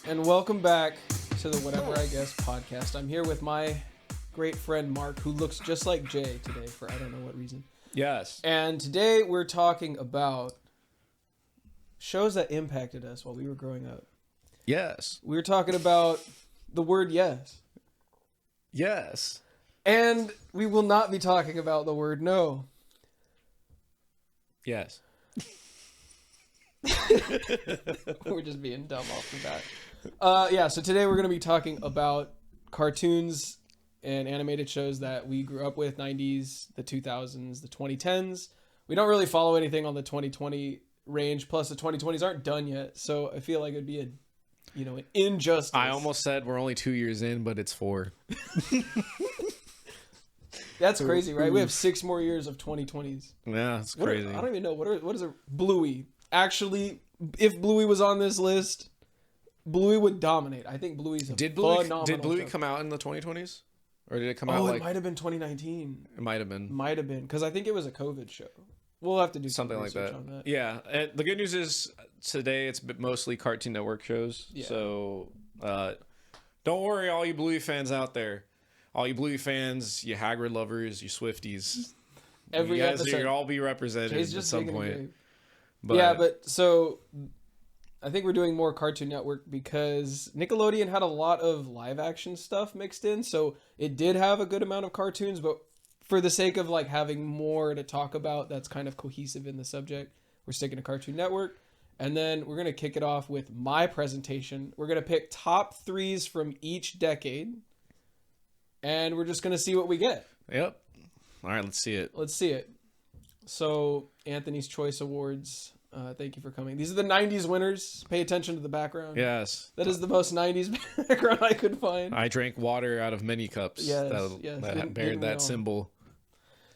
and welcome back to the Whatever I Guess podcast. I'm here with my great friend Mark, who looks just like Jay today for I don't know what reason. Yes. And today we're talking about shows that impacted us while we were growing up. Yes. We were talking about the word yes. Yes. And we will not be talking about the word no. Yes. We're just being dumb off the bat. So today we're going to be talking about cartoons and animated shows that we grew up with, 90s, the 2000s, the 2010s. We don't really follow anything on the 2020 range, plus the 2020s aren't done yet, so I feel like it'd be an injustice. I almost said we're only 2 years in, but it's 4. That's crazy, right? We have 6 more years of 2020s. Yeah, it's crazy. I don't even know. What is it? Bluey. Actually, if Bluey was on this list, Bluey would dominate. I think Bluey's a phenomenal Did Bluey show. come out in the 2020s? Or did it come out Oh, like... it might have been 2019. It might have been. Might have been, because I think it was a COVID show. We'll have to do Something like that. on that. Yeah. And the good news is today it's mostly Cartoon Network shows. Yeah. So don't worry, all you Bluey fans out there. All you Bluey fans, you Hagrid lovers, you Swifties. Every you guys episode. you'll all be represented Jay's at just some digging a point. grave. But, but so I think we're doing more Cartoon Network because Nickelodeon had a lot of live action stuff mixed in, so it did have a good amount of cartoons, but for the sake of like having more to talk about that's kind of cohesive in the subject, we're sticking to Cartoon Network. And then we're going to kick it off with my presentation. We're going to pick top 3s from each decade, and we're just going to see what we get. Yep. All right, let's see it. Let's see it. So, Anthony's Choice Awards. Thank you for coming. These are the 90s winners. Pay attention to the background. Yes. That is the most 90s background I could find. I drank water out of many cups Yes, that didn't bared we that all? symbol.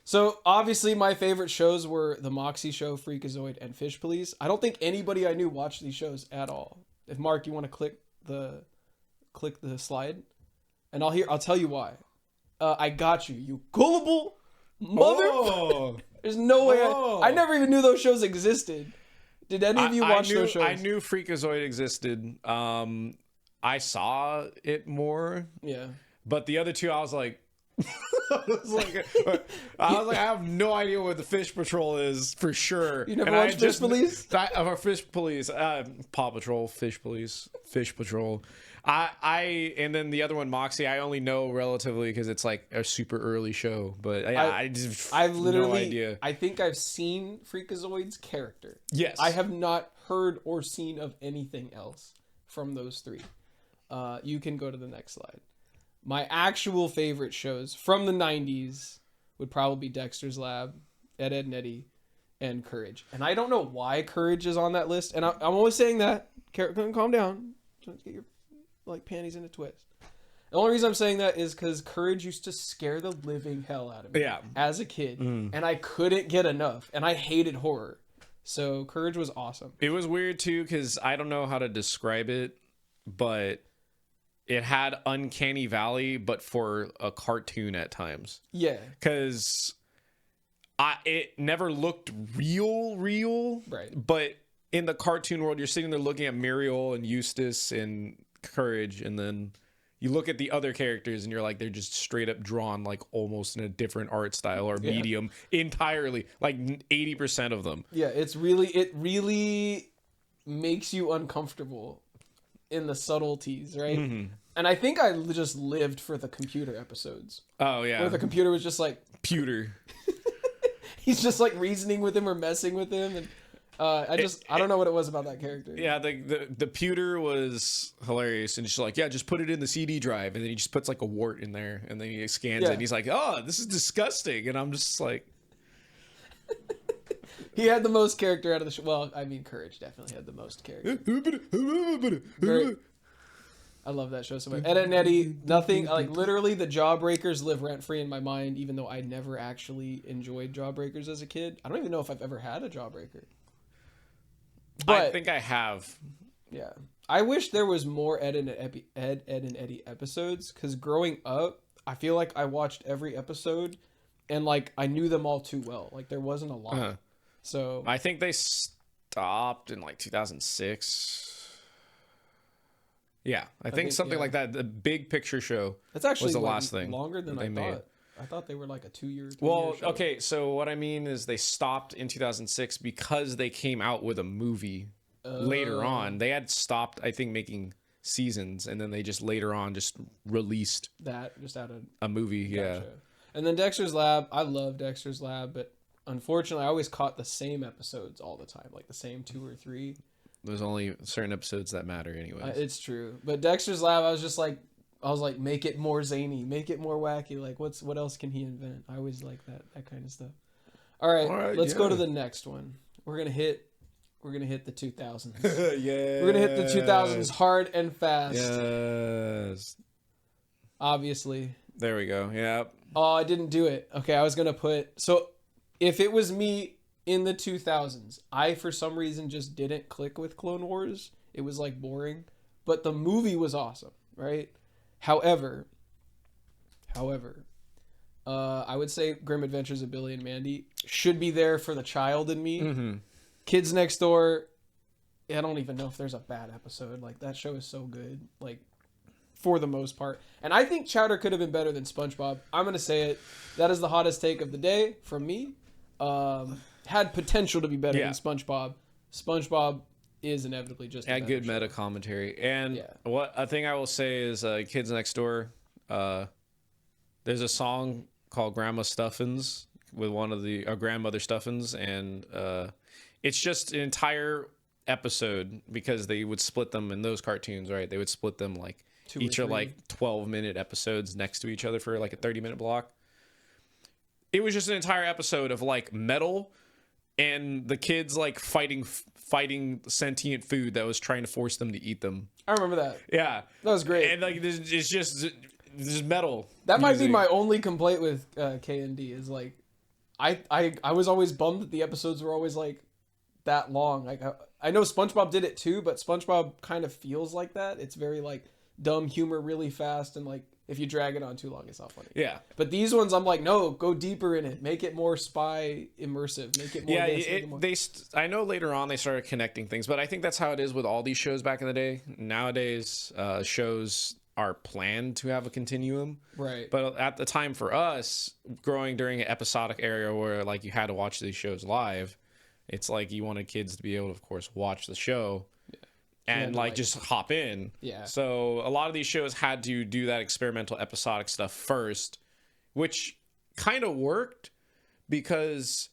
So, obviously, my favorite shows were The Moxie Show, Freakazoid, and Fish Police. I don't think anybody I knew watched these shows at all. If, Mark, you want to click the slide, and I'll tell you why. I got you, you gullible mother. Oh. There's no way. Oh. I never even knew those shows existed. Did any of you watch those shows? I knew Freakazoid existed. I saw it more, Yeah. but the other two, I was like, I have no idea what the Fish Patrol is for sure. You never watched Fish Police? Or Fish Police, Paw Patrol, Fish Police, Fish Patrol. And then the other one, Moxie, I only know relatively because it's like a super early show. But I've literally, no idea. I think I've seen Freakazoid's character. Yes, I have not heard or seen of anything else from those 3. You can go to the next slide. My actual favorite shows from the 90s would probably be Dexter's Lab, Ed, Edd n Eddy, and Courage. And I don't know why Courage is on that list. And I'm always saying that. Calm down. Don't get your panties in a twist. The only reason I'm saying that is because Courage used to scare the living hell out of me as a kid. And I couldn't get enough. And I hated horror. So Courage was awesome. It was weird too because I don't know how to describe it, but it had Uncanny Valley, but for a cartoon at times. Yeah. Because it never looked real, Right. but in the cartoon world, you're sitting there looking at Muriel and Eustace and Courage, and then you look at the other characters and you're like, they're just straight up drawn like almost in a different art style or medium entirely, like 80% of them. Yeah, it really makes you uncomfortable in the subtleties, right? Mm-hmm. And I think I just lived for the computer episodes. Oh yeah, Where the computer was just like, pewter. he's just like reasoning with him or messing with him, and I don't know what it was about that character. Yeah, the pewter was hilarious, and just like, yeah, just put it in the CD drive, and then he just puts like a wart in there, and then he scans it, and he's like, oh, this is disgusting, and I'm just like, he had the most character out of the show. Well, I mean, Courage definitely had the most character. I love that show so much. Ed, Edd n Eddy, nothing like literally the Jawbreakers live rent free in my mind, even though I never actually enjoyed Jawbreakers as a kid. I don't even know if I've ever had a Jawbreaker. But I think I have. yeah, I wish there was more Ed, Edd n Eddy episodes, because growing up, I feel like I watched every episode and like I knew them all too well. Like there wasn't a lot. So I think they stopped in like 2006. Yeah, I think something yeah. like that. The big picture show. That's actually the last thing longer than they I made. thought. I thought they were like a 2 year. Well, show. okay, so what I mean is they stopped in 2006 because they came out with a movie later on. They had stopped, I think, making seasons, and then they just later on just released that just out of a movie. Yeah. Gotcha. And then Dexter's Lab. I love Dexter's Lab, but unfortunately, I always caught the same episodes all the time, like the same 2 or 3. There's only certain episodes that matter, anyways. It's true, but Dexter's Lab, I was like, make it more zany, make it more wacky. Like, what else can he invent? I always like that kind of stuff. All right, let's go to the next one. We're gonna hit the 2000s. Yeah. We're gonna hit the 2000s hard and fast. Yes. Obviously. There we go. Yeah. Oh, I didn't do it. Okay, I was gonna put if it was me in the 2000s, I for some reason just didn't click with Clone Wars. It was like boring, but the movie was awesome, right? However, I would say Grim Adventures of Billy and Mandy should be there for the child in me. Mm-hmm. Kids Next Door, I don't even know if there's a bad episode. Like, that show is so good, like, for the most part. And I think Chowder could have been better than SpongeBob. I'm going to say it. That is the hottest take of the day from me. Had potential to be better than SpongeBob. SpongeBob is inevitably just a good show. meta commentary. And what a thing I will say is Kids Next Door, there's a song called Grandma Stuffins with one of the grandmother Stuffins, and it's just an entire episode because they would split them in those cartoons, right? They would split them like each are like 12-minute episodes next to each other for like a 30-minute block. It was just an entire episode of like metal and the kids like fighting sentient food that was trying to force them to eat them. I remember that. Yeah, that was great. And like it's just metal. That might be my only complaint with K&D is like I was always bummed that the episodes were always like that long. Like I know SpongeBob did it too, but SpongeBob kind of feels like that. It's very like dumb humor really fast, and like if you drag it on too long, it's not funny. Yeah. But these ones, I'm like, no, go deeper in it. Make it more spy immersive. Make it more. Yeah, I know later on they started connecting things, but I think that's how it is with all these shows back in the day. Nowadays, shows are planned to have a continuum. Right. But at the time for us, growing during an episodic era where like you had to watch these shows live, it's like you wanted kids to be able to, of course, watch the show. And like just hop in. Yeah. So a lot of these shows had to do that experimental episodic stuff first, which kind of worked because,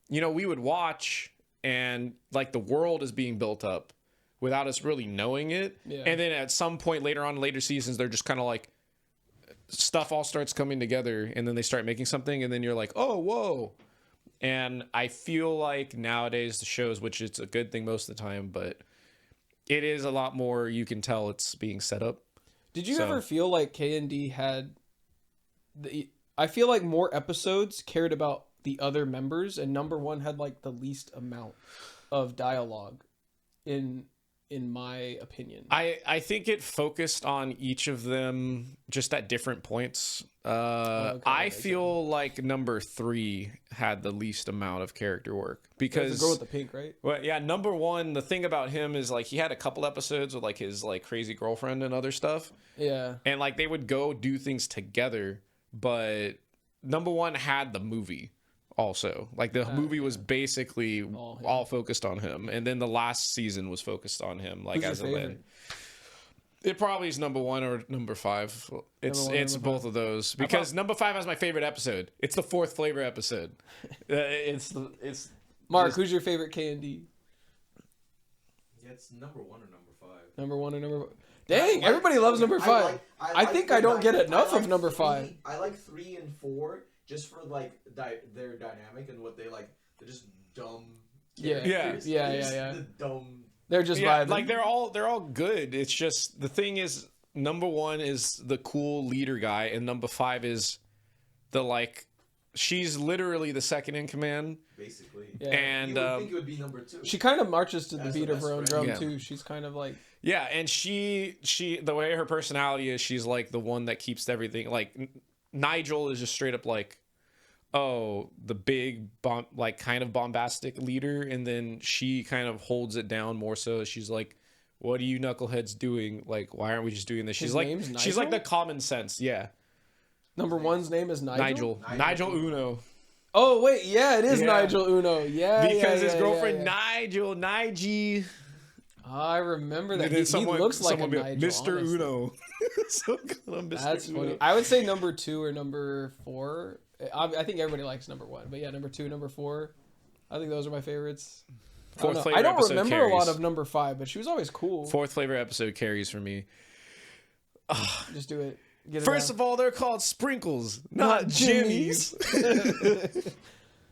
you know, we would watch and like the world is being built up without us really knowing it. Yeah. And then at some point later on, later seasons, they're just kind of like stuff all starts coming together and then they start making something and then you're like, oh, whoa. And I feel like nowadays the shows, which it's a good thing most of the time, but it is a lot more, you can tell it's being set up. Did you ever feel like K&D had I feel like more episodes cared about the other members, and number one had like the least amount of dialogue in my opinion. I think it focused on each of them just at different points. I feel like number 3 had the least amount of character work because the girl with the pink, right? Well, yeah, number 1, the thing about him is like he had a couple episodes with like his like crazy girlfriend and other stuff. Yeah. And like they would go do things together, but number 1 had the movie. Also, like the movie was basically all focused on him, and then the last season was focused on him. Like as a man, it probably is number 1 or number 5. It's both of those because number 5 has my favorite episode. It's the 4th flavor episode. It's Mark. Who's your favorite K&D? Yeah, it's number 1 or number 5. Number 1 or number 5. Dang, everybody loves number 5. I think I don't get enough of number 5. I like 3 and 4. Just for like their dynamic and what they like, they're just dumb. Yeah. The dumb. They're just vibing. Like they're all good. It's just the thing is number 1 is the cool leader guy, and number 5 is the like she's literally the second in command, basically. Yeah. And you would think it would be number 2. She kind of marches to the beat of her own drum Yeah. too. She's kind of like and she the way her personality is, she's like the one that keeps everything like. Nigel is just straight up like, oh, the big like kind of bombastic leader, and then she kind of holds it down more so. She's like what are you knuckleheads doing? Like, why aren't we just doing this? His She's like, name's she's like Nigel? the common sense. Yeah. Number one's name is Nigel. Nigel Uno. Oh wait, yeah, it is Yeah. Nigel Uno. Yeah, Because his yeah, girlfriend yeah. Nigel, Nige. I remember that. And He, then he looks like a someone be Nigel. Mr. honestly. Uno. So good on Mr. That's Uno. funny. I would say number 2 or number 4. I think everybody likes number 1, but yeah, number 2, number 4. I think those are my favorites. Fourth I flavor don't episode remember a lot carries. of number 5, but she was always cool. Fourth flavor episode carries for me. Just do it. Get it First out. of all, they're called sprinkles, not jimmies.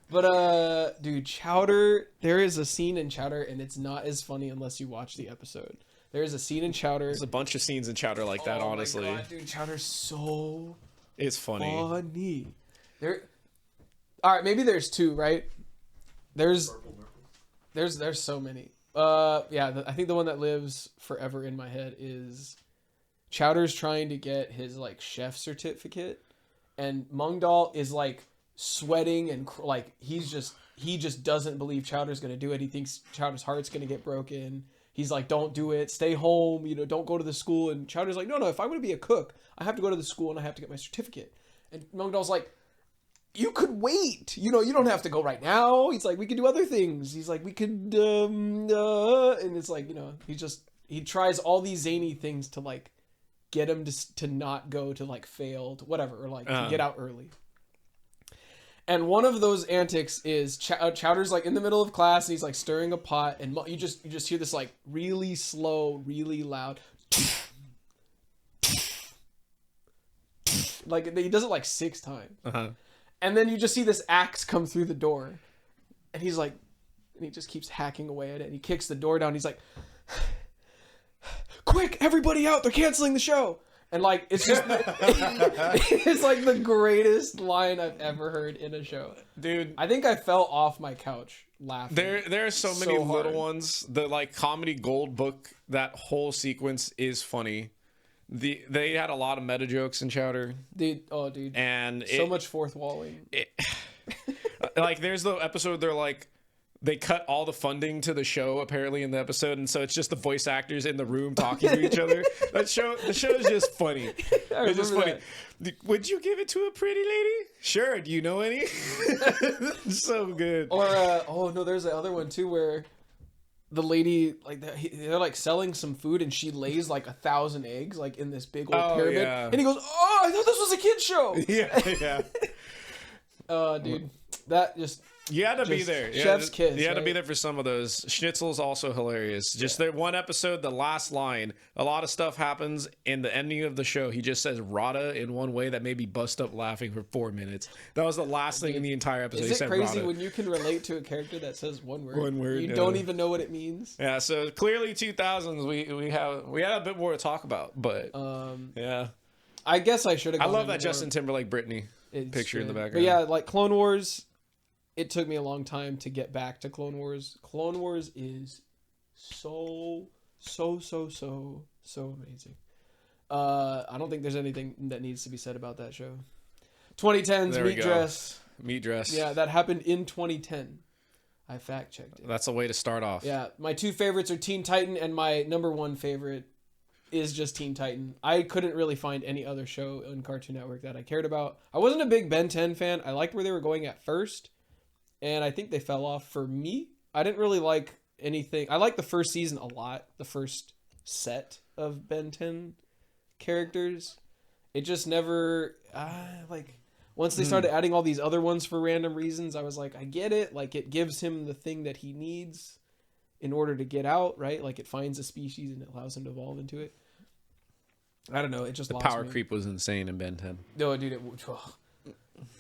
But dude, Chowder. There is a scene in Chowder, and it's not as funny unless you watch the episode. There is a scene in Chowder. There's a bunch of scenes in Chowder like that, Oh honestly. my God, dude, Chowder's so It's funny. funny. There. All right, maybe there's 2, right? There's so many. Yeah, I think the one that lives forever in my head is Chowder's trying to get his like chef certificate, and Mungdal is like sweating and like he just doesn't believe Chowder's gonna do it. He thinks Chowder's heart's gonna get broken. He's like, don't do it. Stay home. Don't go to the school. And Chowder's like, no. If I'm gonna be a cook, I have to go to the school and I have to get my certificate. And Mungdal's like, you could wait. You don't have to go right now. He's like, we could do other things. He's like, we could, and it's like, he tries all these zany things to like get him to not go to like failed, whatever, or like to get out early. And one of those antics is Chowder's like in the middle of class and he's like stirring a pot, and you just hear this like really slow, really loud, like he does it like 6 times. And then you just see this axe come through the door. And he's like, and he just keeps hacking away at it. And he kicks the door down. He's like, quick, everybody out. They're canceling the show. And like, it's just, it's like the greatest line I've ever heard in a show. Dude, I think I fell off my couch laughing. there are so many So little hard. ones. The like comedy gold book, that whole sequence is funny. They had a lot of meta jokes in Chowder. Dude, And so much fourth walling. Like there's the episode they're like they cut all the funding to the show apparently in the episode, and so it's just the voice actors in the room talking to each other. The show is just funny. It's just funny. Would you give it to a pretty lady? Sure. Do you know any? So good. Or there's the other one too where the lady like they're like selling some food and she lays like 1,000 eggs like in this big old pyramid, yeah. and he goes, "Oh, I thought this was a kid's show." Yeah. Dude, that just You had to be Just there. chef's kiss, You had to be right? there for some of those. Schnitzel's also hilarious. Just that one episode, the last line, a lot of stuff happens in the ending of the show. He just says "Rada" in one way that made me bust up laughing for 4 minutes. That was the last thing in the entire episode. He is it said crazy "Rada." when you can relate to a character that says one word? One word, You yeah. don't even know what it means. Yeah, so clearly 2000s we had a bit more to talk about, but yeah. I guess I should have. I love that Justin Timberlake Britney It's picture in the good. background. But yeah, like Clone Wars, it took me a long time to get back to Clone Wars. Clone Wars is so amazing. I don't think there's anything that needs to be said about that show. 2010's There we Meat go. Dress. Meat Dress. Yeah, that happened in 2010. I fact checked it. That's a way to start off. Yeah, my 2 favorites are Teen Titan, and my number 1 favorite is just Teen Titan. I couldn't really find any other show on Cartoon Network that I cared about. I wasn't a big Ben 10 fan. I liked where they were going at first, and I think they fell off for me. I didn't really like anything. I liked the first season a lot, the first set of Ben 10 characters. It just never once they started adding all these other ones for random reasons, I was like, I get it. Like, it gives him the thing that he needs in order to get out, right? Like, it finds a species and it allows him to evolve into it. I don't know. It just The lost power me. creep was insane in Ben 10. No, dude.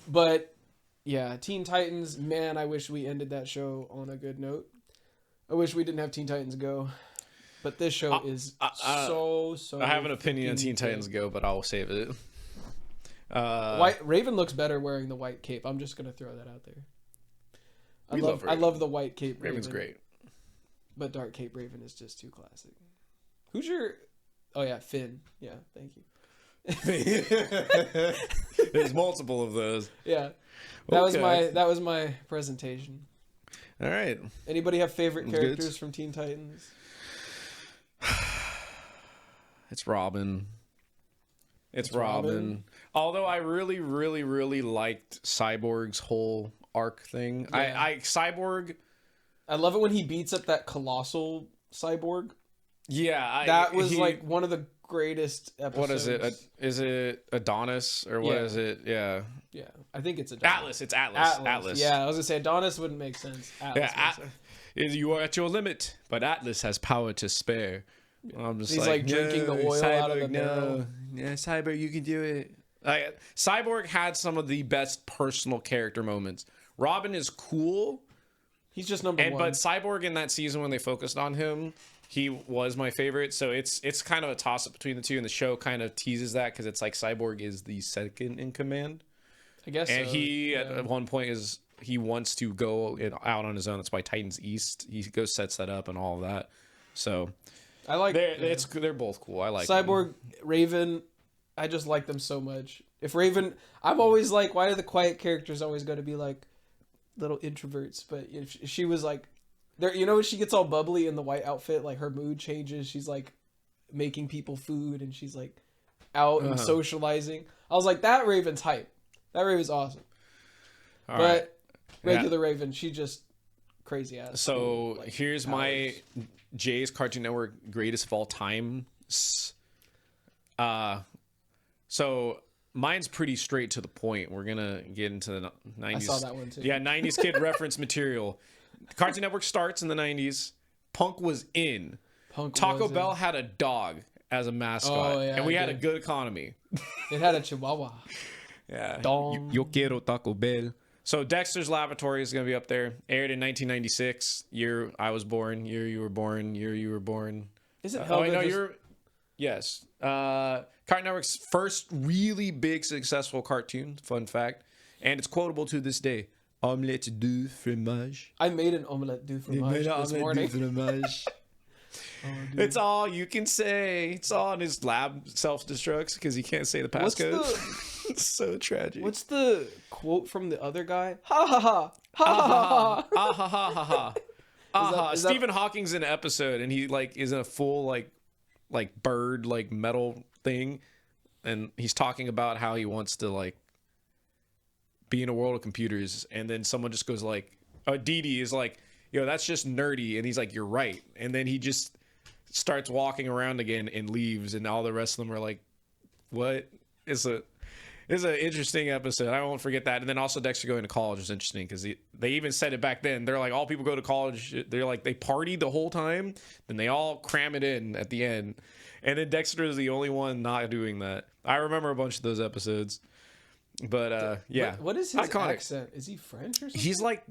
But yeah, Teen Titans. Man, I wish we ended that show on a good note. I wish we didn't have Teen Titans Go. But this show is so. I have an opinion on freaking Teen Titans good. Go, but I'll save it. Raven looks better wearing the white cape. I'm just gonna throw that out there. I We love I Raven. love the white cape. Raven's Raven, great. but dark cape Raven is just too classic. Who's your? Oh yeah, Finn. Yeah, thank you. There's multiple of those. Yeah, that Okay. was my presentation. All right. Anybody have favorite That's good. characters from Teen Titans? It's Robin. It's Robin. Although I really, really, really liked Cyborg's whole arc thing. Yeah. Cyborg. I love it when he beats up that colossal cyborg. Yeah, That was like one of the greatest episodes. What is it? Is it Adonis or what is it? Yeah. Yeah, I think it's Adonis. Atlas. It's Atlas. Yeah, I was gonna say Adonis wouldn't make sense. Atlas makes sense. You are at your limit, but Atlas has power to spare. I'm just He's like drinking the oil out of the barrel. Yeah, Cyborg, you can do it. Cyborg had some of the best personal character moments. Robin is cool. He's just number one. But Cyborg in that season when they focused on him, he was my favorite. So it's kind of a toss up between the two, and the show kind of teases that because it's like Cyborg is the second in command. I guess. And so. he at one point he wants to go out on his own. That's why Titans East. He goes sets that up and all of that. So I like. They're both cool. I like Cyborg, Raven. I just like them so much. If Raven, I'm always like, why are the quiet characters always going to be like little introverts? But if she was like, there, you know, when she gets all bubbly in the white outfit, like her mood changes. She's like making people food, and she's like out and socializing. I was like, that Raven's hype. That Raven's awesome. All but right. regular Raven, she just crazy ass. So like, here's my Jay's Cartoon Network greatest of all time. So mine's pretty straight to the point. We're gonna get into the 90s. I saw that one too. Yeah, 90s kid reference material. Cartoon Network starts in the 90s. Punk was in. Taco Bell had a dog as a mascot, and we had a good economy. It had a Chihuahua. Yeah. Dong. Yo quiero Taco Bell. So Dexter's Laboratory is going to be up there. Aired in 1996. Year I was born. Year you were born. Year you were born. Is it Oh, no, you're... Yes. Cartoon Network's first really big successful cartoon. Fun fact. And it's quotable to this day. Omelette du fromage. I made an omelette du fromage this morning. It's all you can say. It's all in his lab self-destructs because he can't say the passcode. It's so tragic. What's the quote from the other guy? Ha ha ha. Ha ha ha. Ah ha ha ha ha. Ah, Stephen Hawking's in an episode and he like is in a full like bird like metal thing, and he's talking about how he wants to like be in a world of computers, and then someone just goes like, Dee Dee is like, yo, that's just nerdy, and he's like, you're right, and then he just starts walking around again and leaves, and all the rest of them are like, what? It's an interesting episode. I won't forget that. And then also Dexter going to college was interesting because they even said it back then. They're like, all people go to college. They're like, they partied the whole time. Then they all cram it in at the end. And then Dexter is the only one not doing that. I remember a bunch of those episodes. But yeah. What is his iconic accent? Is he French or something? He's like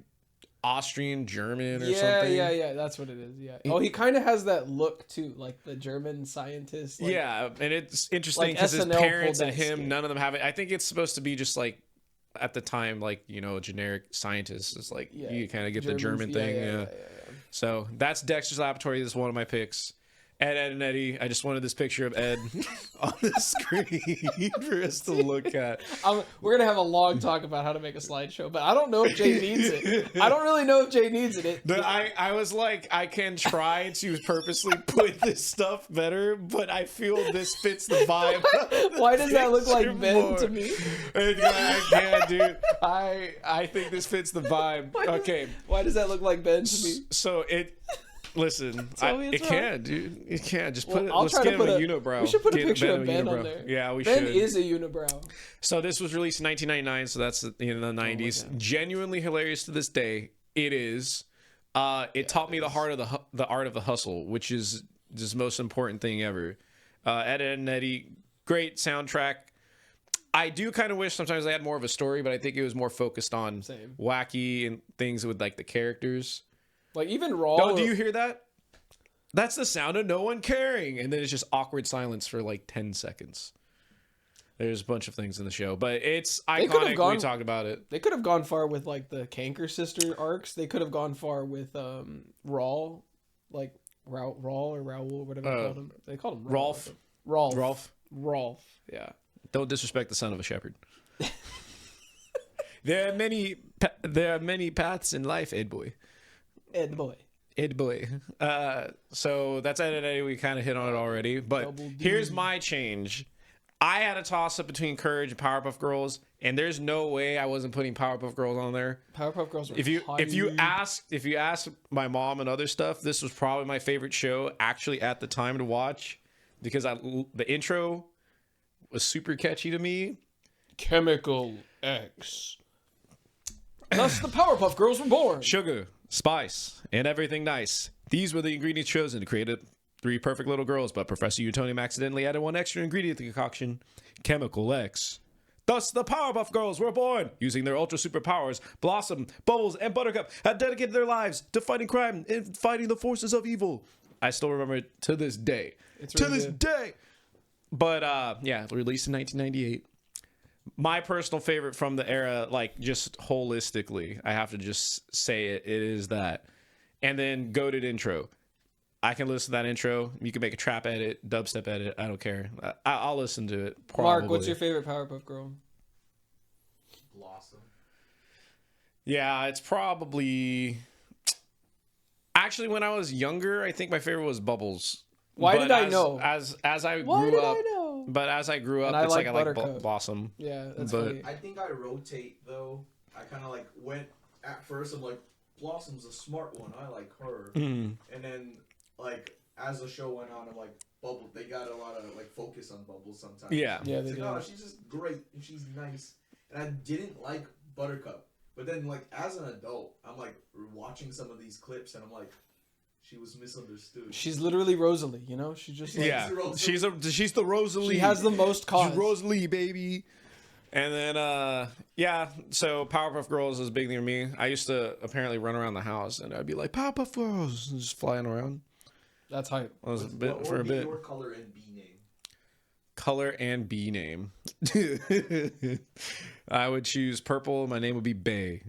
Austrian, German or something. Yeah. That's what it is. Yeah. Oh, he kind of has that look too, like the German scientist. Like, yeah, and it's interesting because his parents and him, none of them have it. I think it's supposed to be just like at the time, like, you know, generic scientist is like you kind of get the German thing. Yeah. So that's Dexter's Laboratory. This is one of my picks. Ed and Eddie. I just wanted this picture of Ed on the screen for us to look at. We're going to have a long talk about how to make a slideshow, but I don't know if Jay needs it. I don't really know if Jay needs it. I was like, I can try to purposely put this stuff better, but I feel this fits the vibe. Why does that look like Ben to me? I can't, dude. I think this fits the vibe. Okay. Why does that look like Ben to me? So listen, it can, dude. It can. Just put it. Let's get him a unibrow. We should put a picture of Ben on there. Yeah, we should. Ben is a unibrow. So this was released in 1999, so that's in the 90s. Genuinely hilarious to this day. It is. It taught me the art of the hustle, which is the most important thing ever. Ed and Eddie, great soundtrack. I do kind of wish sometimes they had more of a story, but I think it was more focused on wacky and things with like the characters. Like even Raw. Oh, do you hear that? That's the sound of no one caring. And then it's just awkward silence for like 10 seconds. There's a bunch of things in the show, but it's iconic. We talked about it. They could have gone far with like the Kanker sister arcs. They could have gone far with Raw, like Raul or Raul, whatever they called him. They called him Rolf. Yeah. Don't disrespect the son of a shepherd. There are many paths in life, Ed boy. Ed boy. Ed boy. So that's Ed, Ed, Ed. We kind of hit on it already. But Double D. here's my change. I had a toss up between Courage and Powerpuff Girls, and there's no way I wasn't putting Powerpuff Girls on there. Powerpuff Girls. Were If you hype. ask my mom and other stuff, this was probably my favorite show actually at the time to watch, because the intro was super catchy to me. Chemical X. Thus, the Powerpuff Girls were born. Sugar, spice, and everything nice. These were the ingredients chosen to create 3 perfect little girls, but Professor Utonium accidentally added 1 extra ingredient to the concoction, Chemical X. Thus, the Powerpuff Girls were born. Using their ultra superpowers, Blossom, Bubbles, and Buttercup had dedicated their lives to fighting crime and fighting the forces of evil. I still remember it to this day. It's to really this good. day. But yeah, released in 1998. My personal favorite from the era, like just holistically, I have to just say it is that. And then goated intro. I can listen to that intro. You can make a trap edit, dubstep edit. I don't care. I'll listen to it. Probably. Mark, what's your favorite Powerpuff Girl? Blossom. Yeah, it's probably. Actually, when I was younger, I think my favorite was Bubbles. Why But did I know? As I Why grew did up, I know? but as I grew up, And I it's like like I like Buttercup. Blossom. Yeah, that's But- funny. I think I rotate though. I kind of like went at first. I'm like, Blossom's a smart one. I like her. Mm. And then like as the show went on, I'm like, Bubble. They got a lot of like focus on Bubbles sometimes. Yeah. Yeah, It's they like, do. oh, she's just great and she's nice. And I didn't like Buttercup. But then like as an adult, I'm like watching some of these clips and I'm like, she was misunderstood. She's literally Rosalie, you know? She just like, Yeah, she's the Rosalie. she has the most cause. She's Rosalie, baby. And then yeah, so Powerpuff Girls is big near me. I used to apparently run around the house and I'd be like Powerpuff Girls, and just flying around. That's hype. I was a What bit would for a be bit. your color and B name? Color and B name. I would choose purple. My name would be Bay.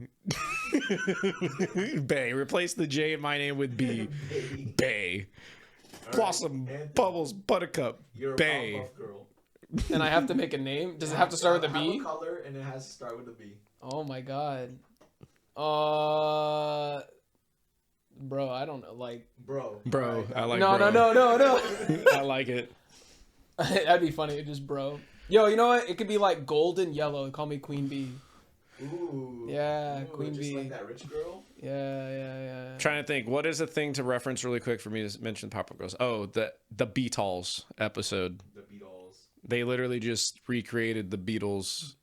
Bay. Replace the J in my name with B. Bay. Blossom, Anthony. Bubbles, Buttercup, You're a Bay. Powerpuff Girl. And I have to make a name? Does it have to start with a Have B? a color and it has to start with a B. Oh my god. Bro, I don't know. Like, Bro. Bro, Alright, I like no, bro. no. I like it. That'd be funny. Just bro. Yo, you know what? It could be like gold and yellow. Call me Queen Bee. Ooh. Yeah, Ooh, Queen just Bee. like that rich girl. Yeah. Trying to think, what is a thing to reference really quick for me to mention Powerpuff Girls? Oh, the Beatles episode. The Beatles. They literally just recreated the Beatles,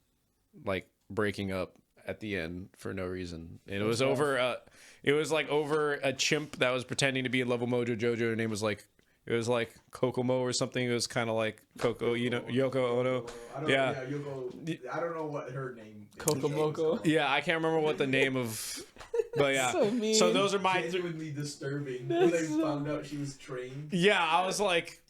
like breaking up at the end for no reason, and it was rough. over. It was like over a chimp that was pretending to be in Love of Mojo Jojo. Her name was like, it was like Kokomo or something. It was kind of like Coco, you know, Yoko Ono. I don't, Yeah. Yoko. I don't know what her name. Kokomoko. Yeah, I can't remember what the name of, but yeah. So mean. So those are my. Genuinely disturbing That's when they so- found out she was trained. Yeah, I was like,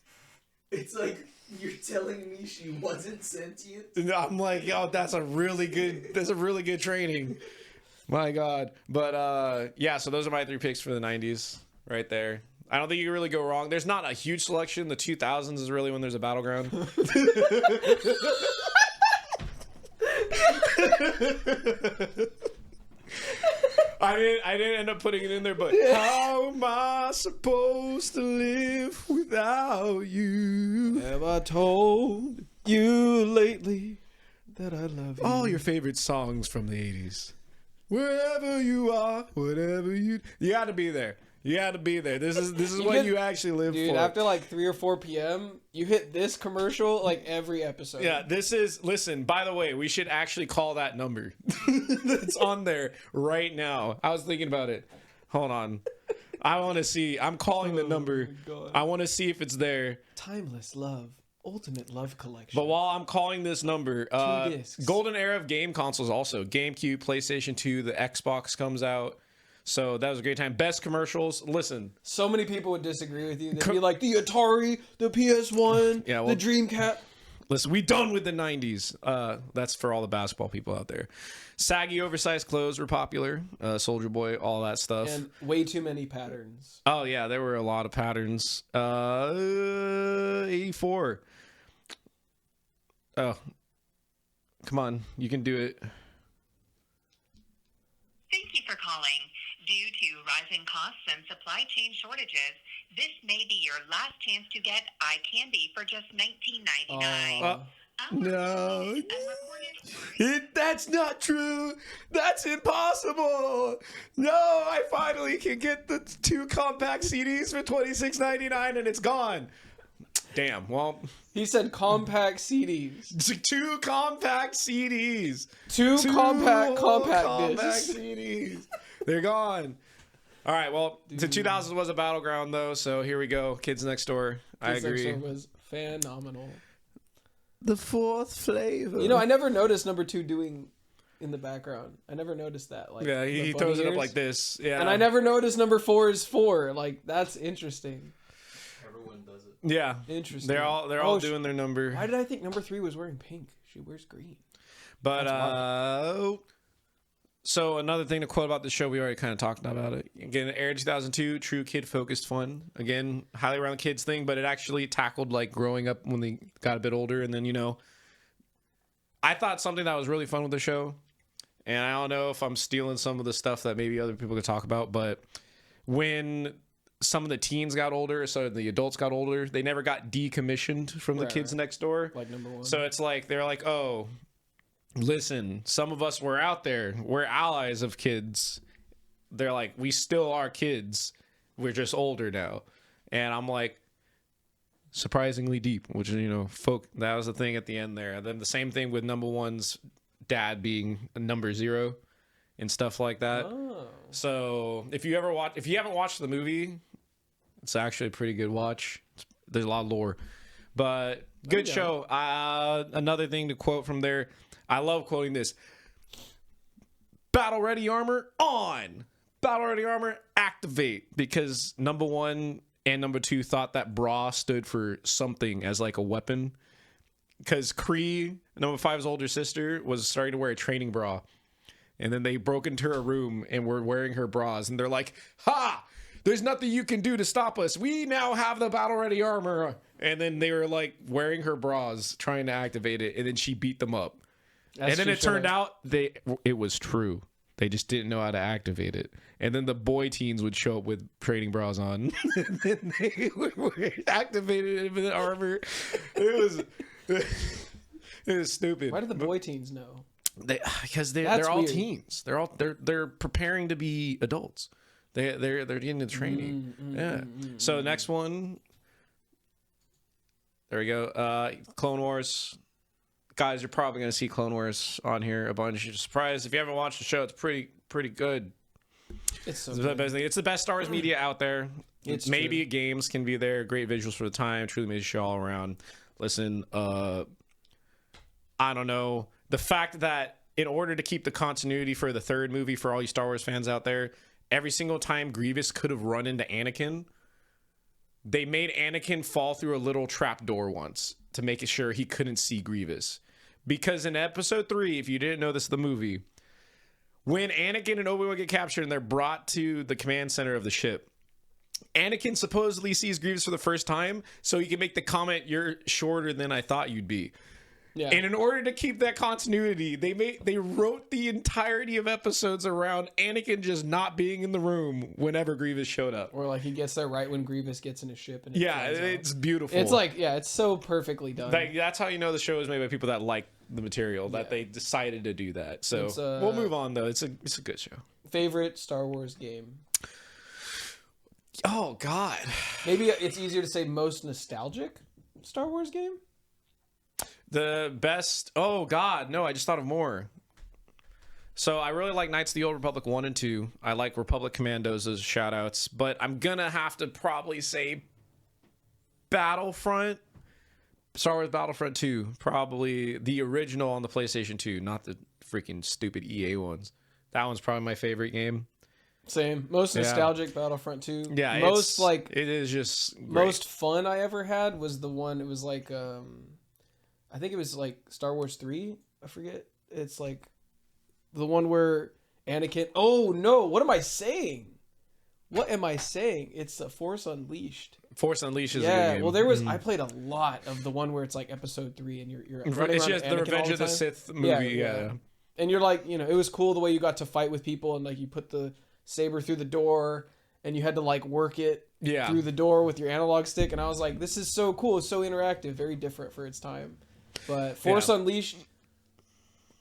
It's like you're telling me she wasn't sentient. I'm like, oh, that's a really good training. My God. But yeah, so those are my 3 picks for the 90s right there. I don't think you can really go wrong. There's not a huge selection. The 2000s is really when there's a battleground. I didn't end up putting it in there, but how am I supposed to live without you? Have I told you lately that I love you? All your favorite songs from the 80s. Wherever you are, whatever you got to be there. You got to be there. This is You what get- you actually live Dude, for. after like 3 or 4 p.m., you hit this commercial like every episode. Yeah, this is, listen, by the way, we should actually call that number that's on there right now. I was thinking about it. Hold on. I want to see. I'm calling the number. my God. I want to see if it's there. Timeless Love. Ultimate Love Collection. But while I'm calling this number, 2 discs. golden era of game consoles also. GameCube, PlayStation 2, the Xbox comes out. So that was a great time. Best commercials. Listen, So many people would disagree with you. They'd be like, the Atari, the PS1, Yeah, well- the Dreamcast. listen, we done with the 90s. That's for all the basketball people out there. Saggy, oversized clothes were popular. Soldier Boy, all that stuff. And way too many patterns. Oh, yeah, there were a lot of patterns. 84. Oh. Come on, you can do it. Thank you for calling. Due to rising costs and supply chain shortages, this may be your last chance to get eye candy for just $19.99. Aw. No. Unreported That's not true. That's impossible. No, I finally can get the 2 compact CDs for $26.99 and it's gone. Damn. Well, He said compact CDs. 2 compact CDs. Two compact discs. CDs. They're gone. All right. Well, the 2000s was a battleground though, so here we go. Kids Next Door. I This agree. episode was phenomenal. The 4th flavor. You know, I never noticed number 2 doing in the background. I never noticed that. Like, yeah, the he bunny throws it up ears. like this. Yeah. And I never noticed number 4 is 4. Like, that's interesting. Everyone does it. Yeah. Interesting. They're all doing their number. Why did I think number 3 was wearing pink? She wears green. But That's so another thing to quote about the show, we already kind of talked about it. Again, it aired in 2002, true kid focused fun. Again, highly around the kids thing, but it actually tackled like growing up when they got a bit older. And then, you know, I thought something that was really fun with the show, and I don't know if I'm stealing some of the stuff that maybe other people could talk about, but when some of the teens got older, so the adults got older, they never got decommissioned from the Right, kids right. next door. Like number 1. So it's like they're like, oh, listen, some of us were out there. We're allies of kids. They're like, we still are kids. We're just older now. And I'm like, surprisingly deep, which is, you know, that was the thing at the end there. And then the same thing with number 1's dad being a number 0 and stuff like that. Oh. So if you haven't watched the movie, it's actually a pretty good watch. There's a lot of lore, but good yeah. show. Another thing to quote from there, I love quoting this: battle ready armor on, battle ready armor activate, because number 1 and number 2 thought that bra stood for something as like a weapon, because Kree, number 5's older sister, was starting to wear a training bra. And then they broke into her room and were wearing her bras. And they're like, ha! There's nothing you can do to stop us. We now have the battle ready armor. And then they were like wearing her bras, trying to activate it. And then she beat them up. As and then she it turned should've. out it was true. They just didn't know how to activate it. And then the boy teens would show up with training bras on. And then they would activate it with the armor. It was stupid. Why did the boy teens know? Because That's they're all weird. teens. They're preparing to be adults. They're getting the training. So next one. There we go. Clone Wars. Guys, you're probably gonna see Clone Wars on here a bunch. You're surprised if you haven't watched the show. It's pretty good. It's so It's good. the best Star Wars media out there. It's Maybe games can be there. Great visuals for the time. Truly amazing show all around. Listen, I don't know. The fact that in order to keep the continuity for the 3rd movie, for all you Star Wars fans out there, every single time Grievous could have run into Anakin, they made Anakin fall through a little trap door once to make sure he couldn't see Grievous. Because in episode 3, if you didn't know this is the movie, when Anakin and Obi-Wan get captured and they're brought to the command center of the ship, Anakin supposedly sees Grievous for the first time, so he can make the comment, "You're shorter than I thought you'd be." Yeah. And in order to keep that continuity, they wrote the entirety of episodes around Anakin just not being in the room whenever Grievous showed up. Or like he gets there right when Grievous gets in his ship. And it Yeah, flies off. it's beautiful. It's like, yeah, it's so perfectly done. Like, that's how you know the show is made by people that like the material, that they decided to do that. So It's, we'll move on though. It's a good show. Favorite Star Wars game? Oh God. Maybe it's easier to say most nostalgic Star Wars game? The best. Oh God, no! I just thought of more. So I really like Knights of the Old Republic 1 and 2. I like Republic Commandos as shout outs, but I'm gonna have to probably say Battlefront. Star Wars Battlefront 2, probably the original on the PlayStation 2, not the freaking stupid EA ones. That one's probably my favorite game. Same. Most nostalgic Battlefront 2. Yeah, Most like it is just great. most fun I ever had was the one. It was like I think it was like Star Wars 3. I forget. It's like the one where Anakin. Oh no! What am I saying? What am I saying? It's Force Unleashed. Force Unleashed is a good Yeah. game. Well, there was. I played a lot of the one where it's like Episode 3, and you're running It's around just with the Anakin Revenge all of the time. Sith movie. Yeah. And you're like, it was cool the way you got to fight with people, and like you put the saber through the door, and you had to like work it Yeah. through the door with your analog stick, and I was like, this is so cool. It's so interactive, very different for its time. But Force Unleashed,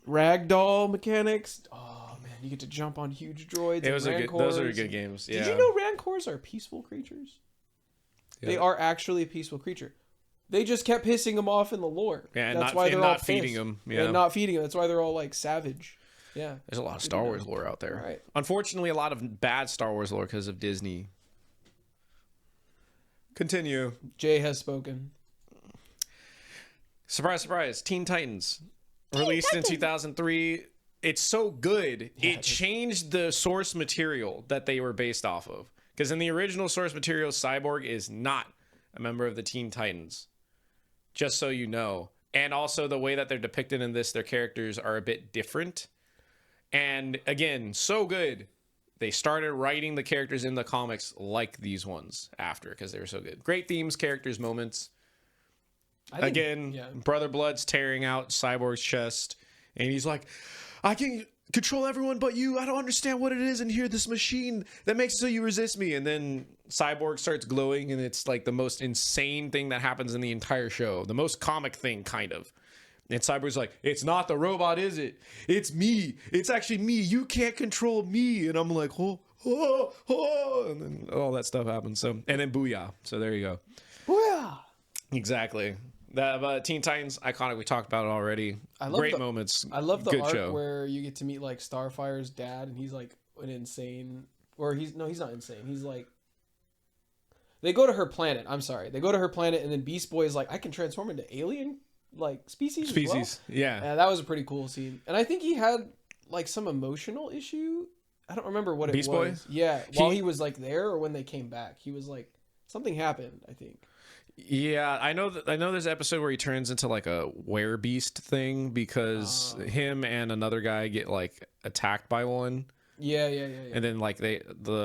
ragdoll mechanics. Oh man, you get to jump on huge droids. It was and a good, Rancors. those are good games. Yeah. Did you know Rancors are peaceful creatures? Yeah. They are actually a peaceful creature. They just kept pissing them off in the lore. Yeah, and that's not, why and they're all not feeding pissed. them. Yeah. And not feeding them. That's why they're all like savage. Yeah. There's a lot of Star Wars lore out there. Right. Unfortunately, a lot of bad Star Wars lore because of Disney. Continue. Jay has spoken. Surprise, surprise. Teen Titans. Released in 2003. It's so good. Yeah, It changed the source material that they were based off of. Because in the original source material, Cyborg is not a member of the Teen Titans. Just so you know. And also the way that they're depicted in this, their characters are a bit different. And again, so good. They started writing the characters in the comics like these ones after because they were so good. Great themes, characters, moments. Again, Brother Blood's tearing out Cyborg's chest, and he's like, I can control everyone but you. I don't understand what it is in here, this machine that makes it so you resist me. And then Cyborg starts glowing, and it's like the most insane thing that happens in the entire show. The most comic thing, kind of. And Cyborg's like, it's not the robot, is it? It's me. It's actually me. You can't control me. And I'm like, oh. And then all that stuff happens. So, and then booyah. So there you go. Booyah! Exactly. That Teen Titans, iconic. We talked about it already. Great moments. I love the Good arc show. where you get to meet like Starfire's dad, and he's like an insane, or he's not insane. He's like, they go to her planet. I'm sorry, they go to her planet, and then Beast Boy is like, I can transform into alien like species. As well. Yeah. And that was a pretty cool scene. And I think he had like some emotional issue. I don't remember what Beast it Boy? was. Yeah, while he was like there, or when they came back, he was like something happened. I think. Yeah, I know there's an episode where he turns into like a werebeast thing because him and another guy get like attacked by one. Yeah. And then like the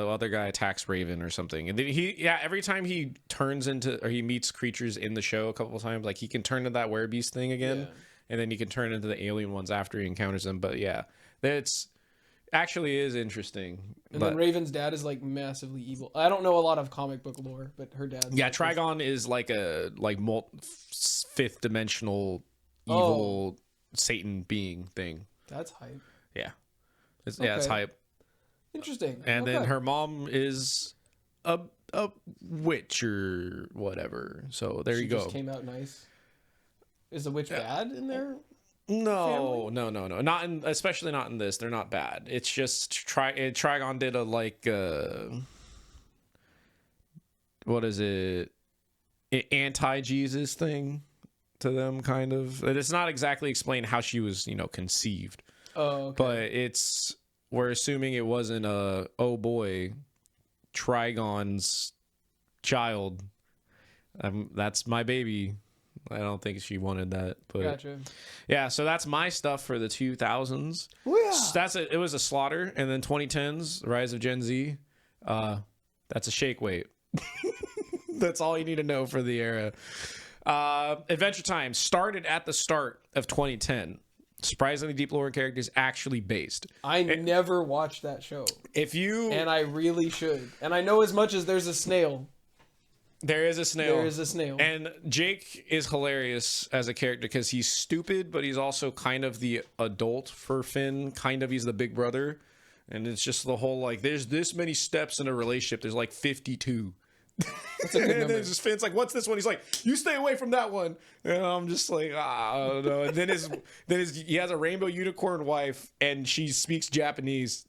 other guy attacks Raven or something. And then every time he turns into or he meets creatures in the show a couple of times, like he can turn into that werebeast thing again. Yeah. And then he can turn into the alien ones after he encounters them. But yeah, that's actually is interesting. And then Raven's dad is like massively evil. I don't know a lot of comic book lore, but her dad. Yeah, Trigon is like a fifth dimensional evil Satan being thing. That's hype. Yeah. Yeah, it's hype. Interesting. And then her mom is a witch or whatever. So there you go. Just came out nice. Is the witch bad in there? No. Not in, especially not in this. They're not bad. It's just Trigon did a like what is it? Anti-Jesus thing to them, kind of. It's not exactly explained how she was, conceived. Oh, okay. But we're assuming it wasn't oh boy, Trigon's child. That's my baby. I don't think she wanted that, but Gotcha. Yeah. So that's my stuff for the 2000s. Yeah. It was a slaughter, and then 2010s, Rise of Gen Z. That's a shake weight. That's all you need to know for the era. Adventure Time started at the start of 2010. Surprisingly, deep lore characters actually based. I never watched that show. And I really should. And I know as much as there's a snail. There is a snail. There is a snail. And Jake is hilarious as a character because he's stupid, but he's also kind of the adult for Finn. Kind of, he's the big brother. And it's just the whole, like, there's this many steps in a relationship. There's like 52. That's a good and number. then just Finn's like, what's this one? He's like, you stay away from that one. And I'm just like, I don't know. And then he has a rainbow unicorn wife, and she speaks Japanese.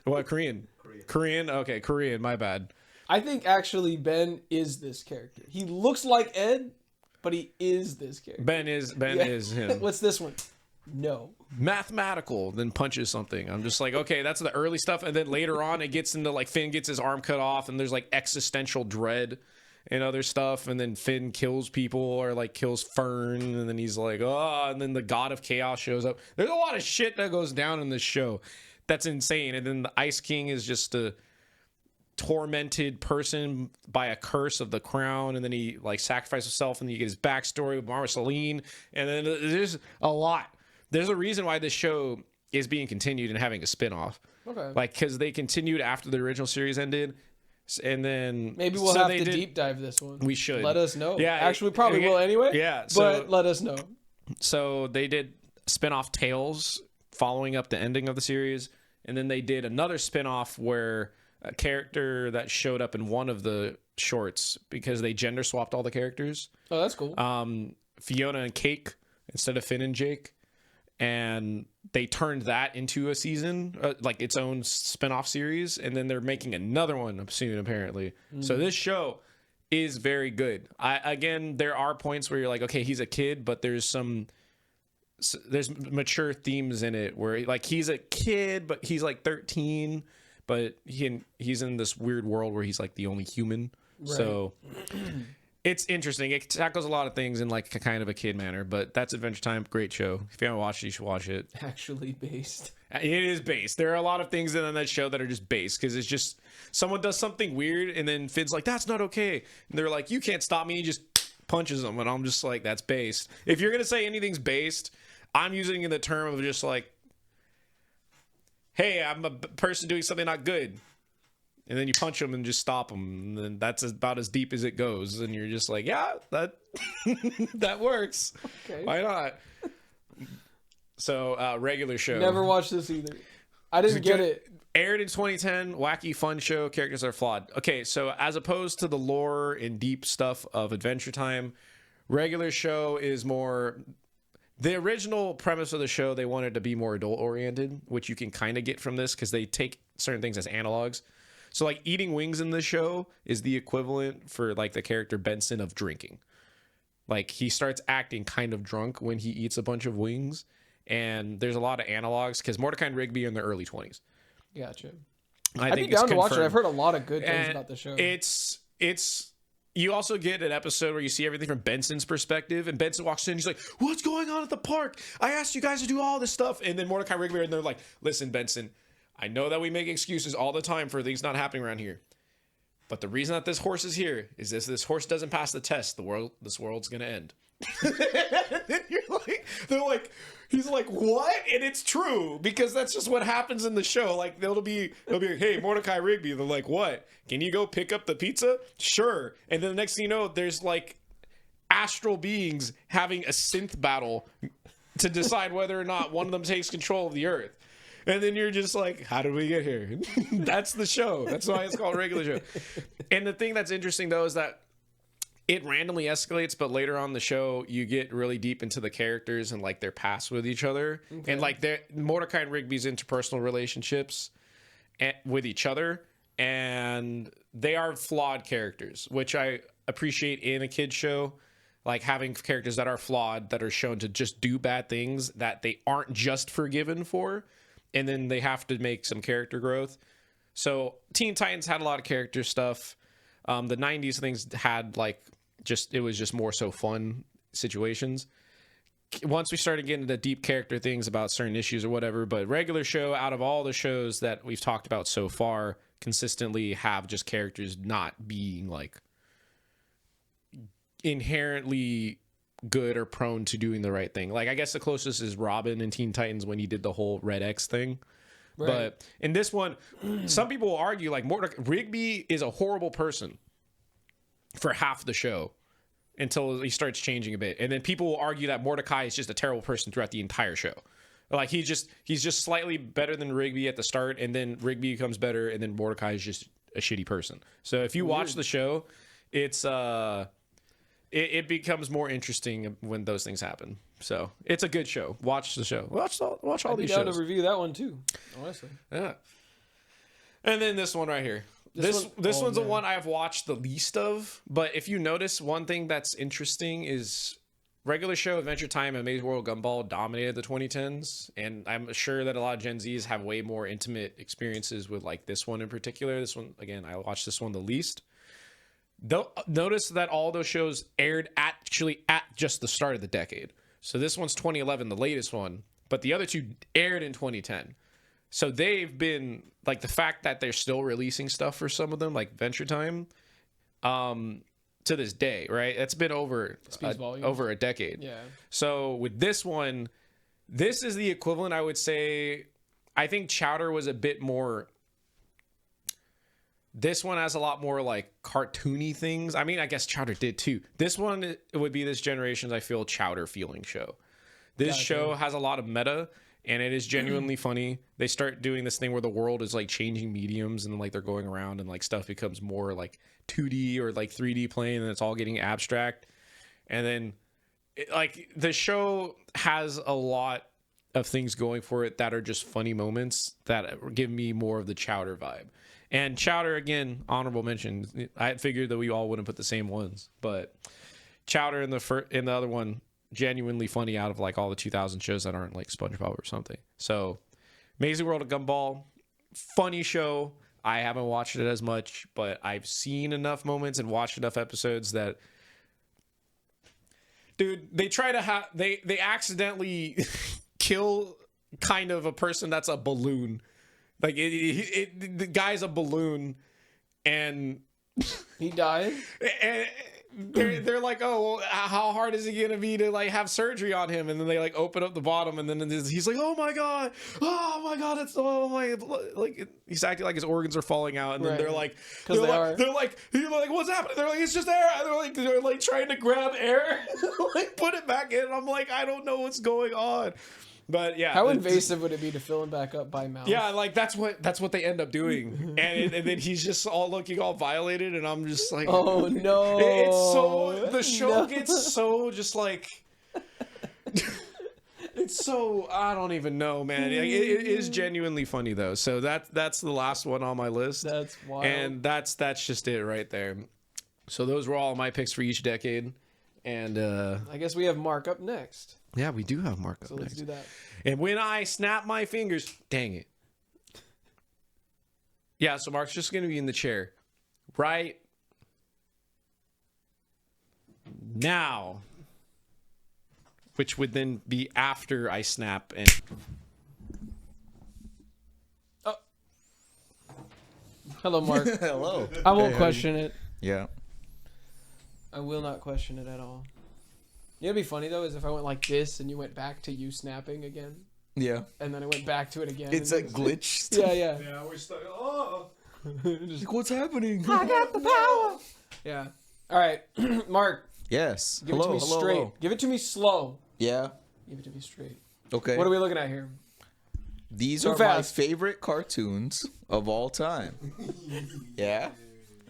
What, Korean? Korean? Okay, Korean. My bad. I think actually Ben is this character. He looks like Ed, but he is this character. Ben is him. What's this one? No. Mathematical, then punches something. I'm just like, okay, that's the early stuff. And then later on, it gets into like Finn gets his arm cut off, and there's like existential dread and other stuff. And then Finn kills people or like kills Fern. And then he's like, oh, and then the God of Chaos shows up. There's a lot of shit that goes down in this show. That's insane. And then the Ice King is just a tormented person by a curse of the crown, and then he like sacrificed himself, and then you get his backstory with Mara Celine, and then there's a lot. There's a reason why this show is being continued and having a spin-off. Okay. Like, because they continued after the original series ended, and then Maybe we'll have to deep dive this one. We should. Let us know. Yeah, Actually, we probably will anyway. Yeah, but let us know. So they did spin-off Tales following up the ending of the series, and then they did another spin-off where a character that showed up in one of the shorts, because they gender swapped all the characters. Oh, that's cool. Fiona and Cake instead of Finn and Jake, and they turned that into a season, like its own spin-off series, and then they're making another one soon apparently. So this show is very good. Again, there are points where you're like, okay, he's a kid, but there's mature themes in it where like he's a kid but he's like 13, but he's in this weird world where he's like the only human. Right. So it's interesting. It tackles a lot of things in like a kind of a kid manner, but that's Adventure Time. Great show. If you haven't watched it, you should watch it. Actually based. It is based. There are a lot of things in that show that are just based because it's just someone does something weird and then Finn's like, that's not okay. And they're like, you can't stop me. He just punches them. And I'm just like, that's based. If you're going to say anything's based, I'm using it in the term of just like, hey, I'm a person doing something not good. And then you punch them and just stop them. And then that's about as deep as it goes. And you're just like, yeah, that that works. Okay. Why not? So, regular show. Never watched this either. I didn't get it. Aired in 2010. Wacky, fun show. Characters are flawed. Okay, so as opposed to the lore and deep stuff of Adventure Time, regular show is more... The original premise of the show, they wanted to be more adult-oriented, which you can kind of get from this because they take certain things as analogs. So, like, eating wings in this show is the equivalent for, like, the character Benson of drinking. Like, he starts acting kind of drunk when he eats a bunch of wings. And there's a lot of analogs because Mordecai and Rigby are in their early 20s. Gotcha. I'd be down to watch it. I've heard a lot of good things about the show. It's you also get an episode where you see everything from Benson's perspective, and Benson walks in, he's like, what's going on at the park? I asked you guys to do all this stuff. And then Mordecai and Rigby are and they're like, listen, Benson, I know that we make excuses all the time for things not happening around here. But the reason that this horse is here is this horse doesn't pass the test, this world's gonna end. And they're like, he's like, what? And it's true because that's just what happens in the show. Like they'll be like, hey, Mordecai Rigby. They're like, what? Can you go pick up the pizza? Sure. And then the next thing you know, there's like astral beings having a synth battle to decide whether or not one of them takes control of the earth. And then you're just like, how did we get here? That's the show. That's why it's called a regular show. And the thing that's interesting though is that it randomly escalates, but later on the show, you get really deep into the characters and like their past with each other, okay. And like Mordecai and Rigby's interpersonal relationships with each other, and they are flawed characters, which I appreciate in a kid's show, like having characters that are flawed, that are shown to just do bad things that they aren't just forgiven for, and then they have to make some character growth. So Teen Titans had a lot of character stuff. The 90s things had like it was just more so fun situations. Once we started getting into deep character things about certain issues or whatever, but regular show, out of all the shows that we've talked about so far, consistently have just characters not being like inherently good or prone to doing the right thing. Like I guess the closest is Robin in Teen Titans when he did the whole Red X thing. Right. But in this one, some people will argue like Rigby is a horrible person for half the show until he starts changing a bit. And then people will argue that Mordecai is just a terrible person throughout the entire show. Like he's just slightly better than Rigby at the start, and then Rigby becomes better, and then Mordecai is just a shitty person. So if you watch the show, it's it becomes more interesting when those things happen. So it's a good show. Watch the show. Watch all these shows. I'd be down to review that one too, honestly. Yeah. And then this one right here. This one's the one I've watched the least of. But if you notice, one thing that's interesting is regular show, Adventure Time, and Amazing World Gumball dominated the 2010s. And I'm sure that a lot of Gen Zs have way more intimate experiences with like this one in particular. This one, again, I watched this one the least. Notice that all those shows aired at just the start of the decade. So this one's 2011, the latest one, but the other two aired in 2010. So they've been like the fact that they're still releasing stuff for some of them, like Adventure Time, to this day, right? It's been over a decade. Yeah. So with this one, This is the equivalent, I would say. I think Chowder was a bit more. This one has a lot more like cartoony things. I mean, I guess Chowder did too. This one it would be this generation's, I feel, Chowder feeling show. This show has a lot of meta, and it is genuinely funny. They start doing this thing where the world is like changing mediums, and like they're going around, and like stuff becomes more like 2D or like 3D plane, and it's all getting abstract. And then like the show has a lot of things going for it that are just funny moments that give me more of the Chowder vibe. And Chowder, again, honorable mention. I figured that we all wouldn't put the same ones, but Chowder in the other one, genuinely funny out of like all the 2000 shows that aren't like SpongeBob or something. So Amazing World of Gumball, funny show. I haven't watched it as much, but I've seen enough moments and watched enough episodes that, dude, they try to they accidentally kill kind of a person that's a balloon. Like the guy's a balloon, and He died. and they're like, oh, well, how hard is it gonna be to like have surgery on him? And then they like open up the bottom, and then he's like, oh my god, it's like he's acting like his organs are falling out, and then Right. they're like, 'Cause they are. they're like, what's happening? They're like, it's just air. And they're like trying to grab air, like put it back in. I'm like, I don't know what's going on. But yeah, How invasive would it be to fill him back up by mouth? yeah, like that's what they end up doing, and then he's just all looking all violated, and I'm just like, Oh no! it's so the show No. gets so just like it's so I don't even know, man. It is genuinely funny though. So that's the last one on my list, That's wild. and that's just it right there. So those were all my picks for each decade, and I guess we have Mark up next. yeah, we do have Mark up So let's next. do that. And when I snap my fingers, dang it. Yeah, so Mark's just going to be in the chair right now, which would then be after I snap. And Hello, Mark. Hello. I won't question it. Yeah. I will not question it at all. You know what'd be funny though is if I went like this and you went back to you snapping again, Yeah. and then I went back to it again. It's and a glitch. Yeah, yeah. yeah, we're stuck. Oh. Just, Like, what's happening? I got the power. Yeah. All right, Mark. Yes. Give it to me straight. Give it to me slow. Yeah. Give it to me straight. Okay. What are we looking at here? These Too are fast. my favorite cartoons of all time. Yeah.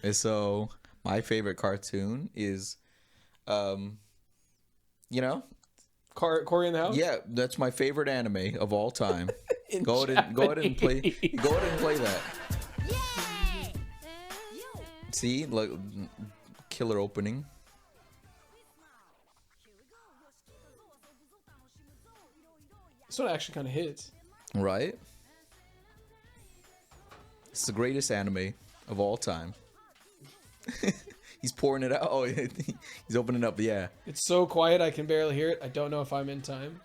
And so my favorite cartoon is, you know, Corey in the house. yeah, that's my favorite anime of all time. In Go ahead and play. Japanese. Go ahead and play that. See, like, killer opening. This one actually kind of hits. Right? It's the greatest anime of all time. He's pouring it out. Oh, he's opening up. Yeah. It's so quiet I can barely hear it. I don't know if I'm in time.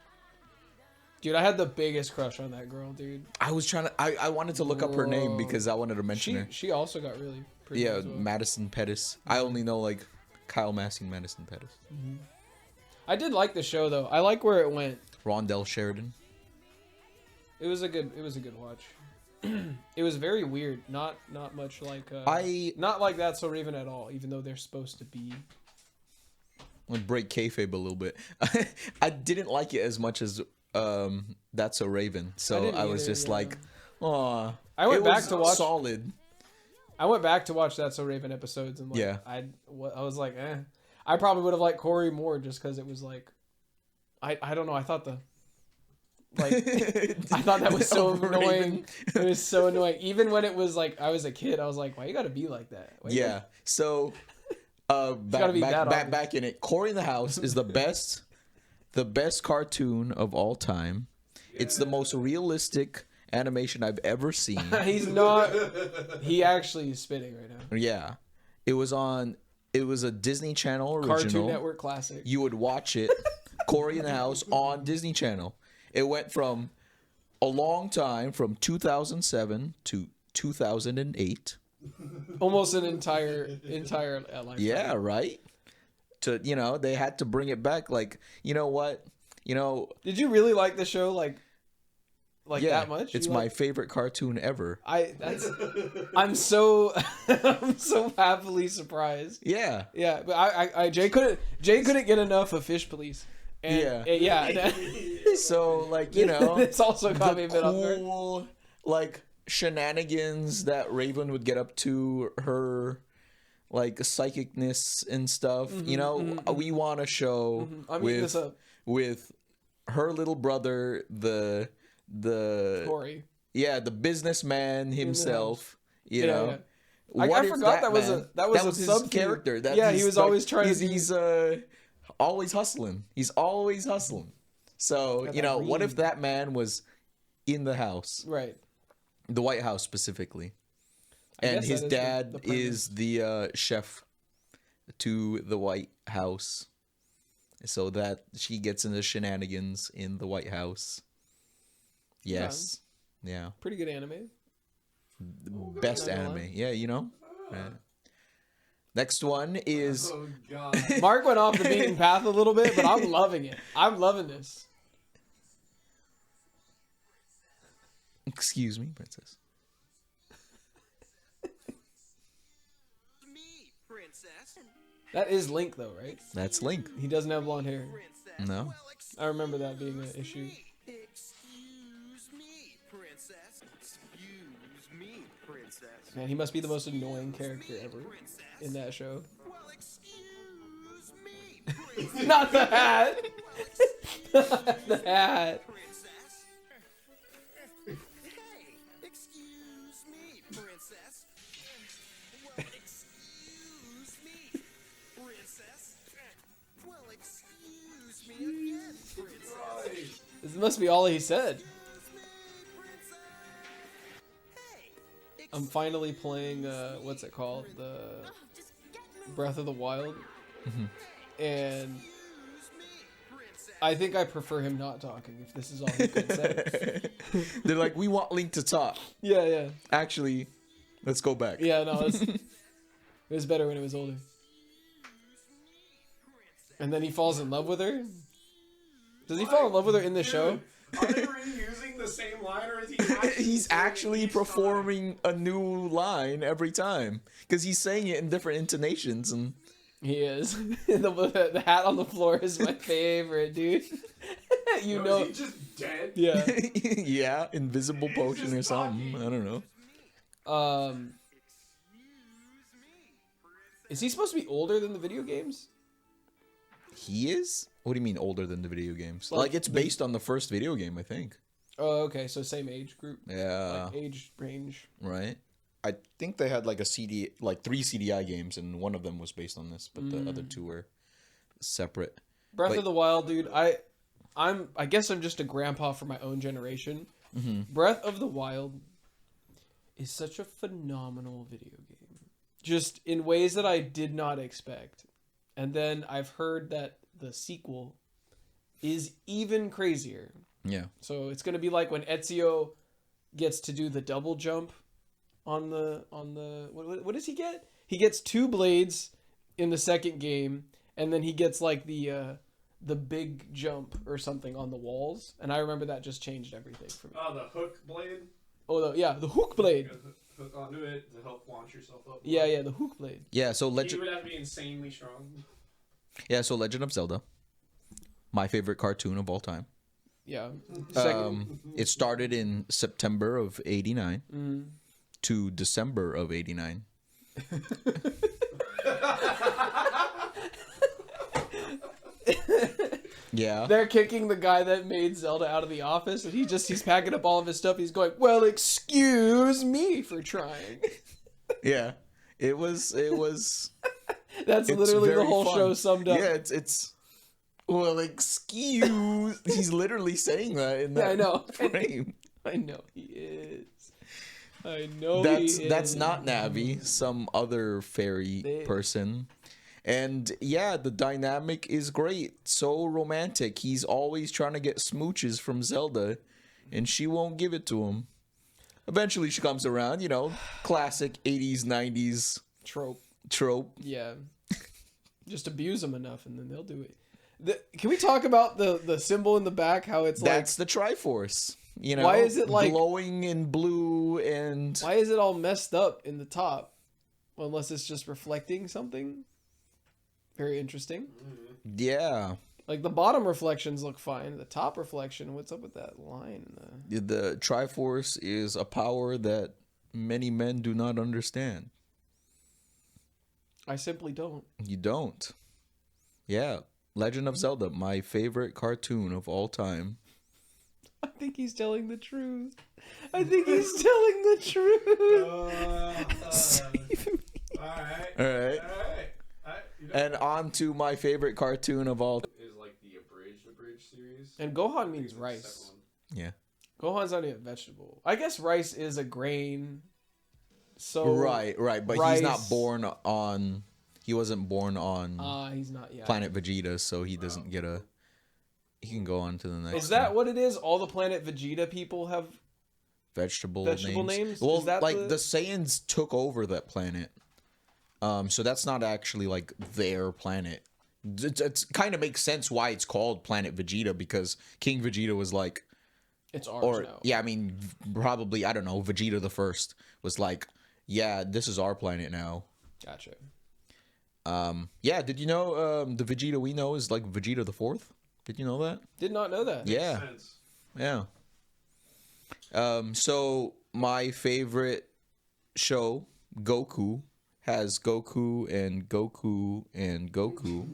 Dude, I had the biggest crush on that girl, dude. I was trying to. I wanted to look up her name Whoa. because I wanted to mention her. She also got really pretty. Yeah, as well. Madison Pettis. I only know like Kyle Massey and Madison Pettis. I did like the show though. I like where it went. Rondell Sheridan. It was a good watch. It was very weird. Not much like not like That's So Raven at all, even though they're supposed to be. I'm gonna break kayfabe a little bit. I didn't like it as much as That's So Raven. So didn't I was either, just yeah. like, oh. I went back to watch solid. I went back to watch That's So Raven episodes and like Yeah. I was like, eh. I probably would have liked Corey more just because it was like I don't know, I thought I thought that was so annoying. It was so annoying. Even when it was like I was a kid, I was like, why you gotta be like that? Why you Yeah. So gotta be that obvious. back in it. Corey in the House is the best cartoon of all time. It's the most realistic animation I've ever seen. He's not. He actually is spitting right now. Yeah. It was a Disney Channel original. Cartoon Network classic. You would watch it, Corey in the House on Disney Channel. It went from a long time, from 2007 to 2008. Almost an entire lifetime. Yeah, right? They had to bring it back. Like, you know what? You know, Did you really like the show like yeah, that much? it's You my like- favorite cartoon ever. I'm so I'm so happily surprised. Yeah. Yeah, but I Jay couldn't get enough of Fish Police. And, yeah. So like, you know, it's also got me a the bit off guard. cool like shenanigans that Raven would get up to, her like psychicness and stuff. You know, we want a show I'm eating this up. with her little brother, the Corey. the businessman himself. You Yeah, know. yeah. I What if forgot that was man- that was a his sub character. That yeah, he he's was like- always trying he's, to. He's always hustling. He's always hustling. So Got you that know, what if green. that man was in the house, Right. the White House specifically, I and guess his that is dad the premise. is the chef to the White House, so that she gets into shenanigans in the White House. Yes. Yeah. Pretty good anime. Best Not gonna anime. lie. Yeah, you know. Yeah. Next one is Oh god. Mark went off the beaten path a little bit, but I'm loving it. I'm loving this. excuse me, princess. Me, princess. That is Link though, right? That's Link. He doesn't have blonde hair. Princess. No. Well, I remember that being an issue. excuse me, princess. Excuse me, princess. Man, he must be the most annoying character ever in that show. Well, excuse me, princess. Not the hat. The hat. Princess. Hey, excuse me, princess. Well, excuse me, princess. Well, excuse me again, princess. This must be all he said. Hey, I'm finally playing what's it called? The Breath of the Wild. And I think I prefer him not talking if this is all he could say. They're like, we want Link to talk. Yeah. Actually, let's go back. Yeah, no, it was better when it was older. And then he falls in love with her. Does he fall in love with her in the show? Are they reusing the same line, or is he actually He's saying actually each time? performing a new line every time because he's saying it in different intonations and He is. The hat on the floor is my favorite, dude. You No, know. is he just dead? Yeah. yeah, invisible potion or just something. talking. I don't know. Is he supposed to be older than the video games? He is? What do you mean older than the video games? Like, Like it's based on the first video game, I think. Oh, okay. So same age group, Yeah, like age range. right. I think they had like a CD, like 3 CDI games, and one of them was based on this, but the other 2 were separate. Breath Like- of the Wild, dude. I guess I'm just a grandpa for my own generation. Breath of the Wild is such a phenomenal video game, just in ways that I did not expect. And then I've heard that the sequel is even crazier. Yeah. So it's gonna be like when Ezio gets to do the double jump on the what does he get? He gets 2 blades in the second game, and then he gets like the big jump or something on the walls. And I remember that just changed everything for me. Oh, the hook blade. Oh, the hook blade. You gotta hook onto it to help launch yourself up. Yeah, the hook blade. Yeah, so You Legend would have to be insanely strong. Legend of Zelda. My favorite cartoon of all time. Yeah. It started in September of 89 to December of 89. Yeah. They're kicking the guy that made Zelda out of the office, and he's packing up all of his stuff. He's going, "Well, excuse me for trying." Yeah. It was That's it's literally the very whole fun. show summed up. Yeah, it's well, excuse. He's literally saying that in that Yeah, I know. frame. I know he is. I know That's he that's is. not Navi, some other fairy They- person. And yeah, the dynamic is great. So romantic. He's always trying to get smooches from Zelda, and she won't give it to him. Eventually, she comes around. You know, classic 80s, 90s trope. trope. Yeah. Just abuse them enough, and then they'll do it. Can we talk about the symbol in the back? How it's That's the Triforce. You know, Why is it like- glowing in blue and why is it all messed up in the top? Unless it's just reflecting something. Very interesting. yeah, Like the bottom reflections look fine. The top reflection, what's up with that line? the Triforce is a power that many men do not understand. I simply don't. You don't. Yeah, Legend of Zelda, my favorite cartoon of all time. I think he's telling the truth. I think he's telling the truth. Alright. All right. Alright. And on to my favorite cartoon of all. Is like the abridged series. And Gohan means rice. Yeah. Gohan's not even a vegetable. I guess rice is a grain. So Right, but he's rice- not born on. He wasn't born on he's not yet. Planet Vegeta, so he doesn't get a. He can go on to the next. Is that one. what it is? All the Planet Vegeta people have. vegetable names? Well, Is that like the- the Saiyans took over that planet. So that's not actually like their planet. It kind of makes sense why it's called Planet Vegeta, because King Vegeta was like, It's ours or now. yeah, I mean, probably, I don't know, Vegeta the First was like, yeah, this is our planet now. Gotcha. Yeah, did you know the Vegeta we know is like Vegeta the Fourth? Did you know that? Did not know that. Yeah. Yeah. So my favorite show, Goku, has Goku and Goku and Goku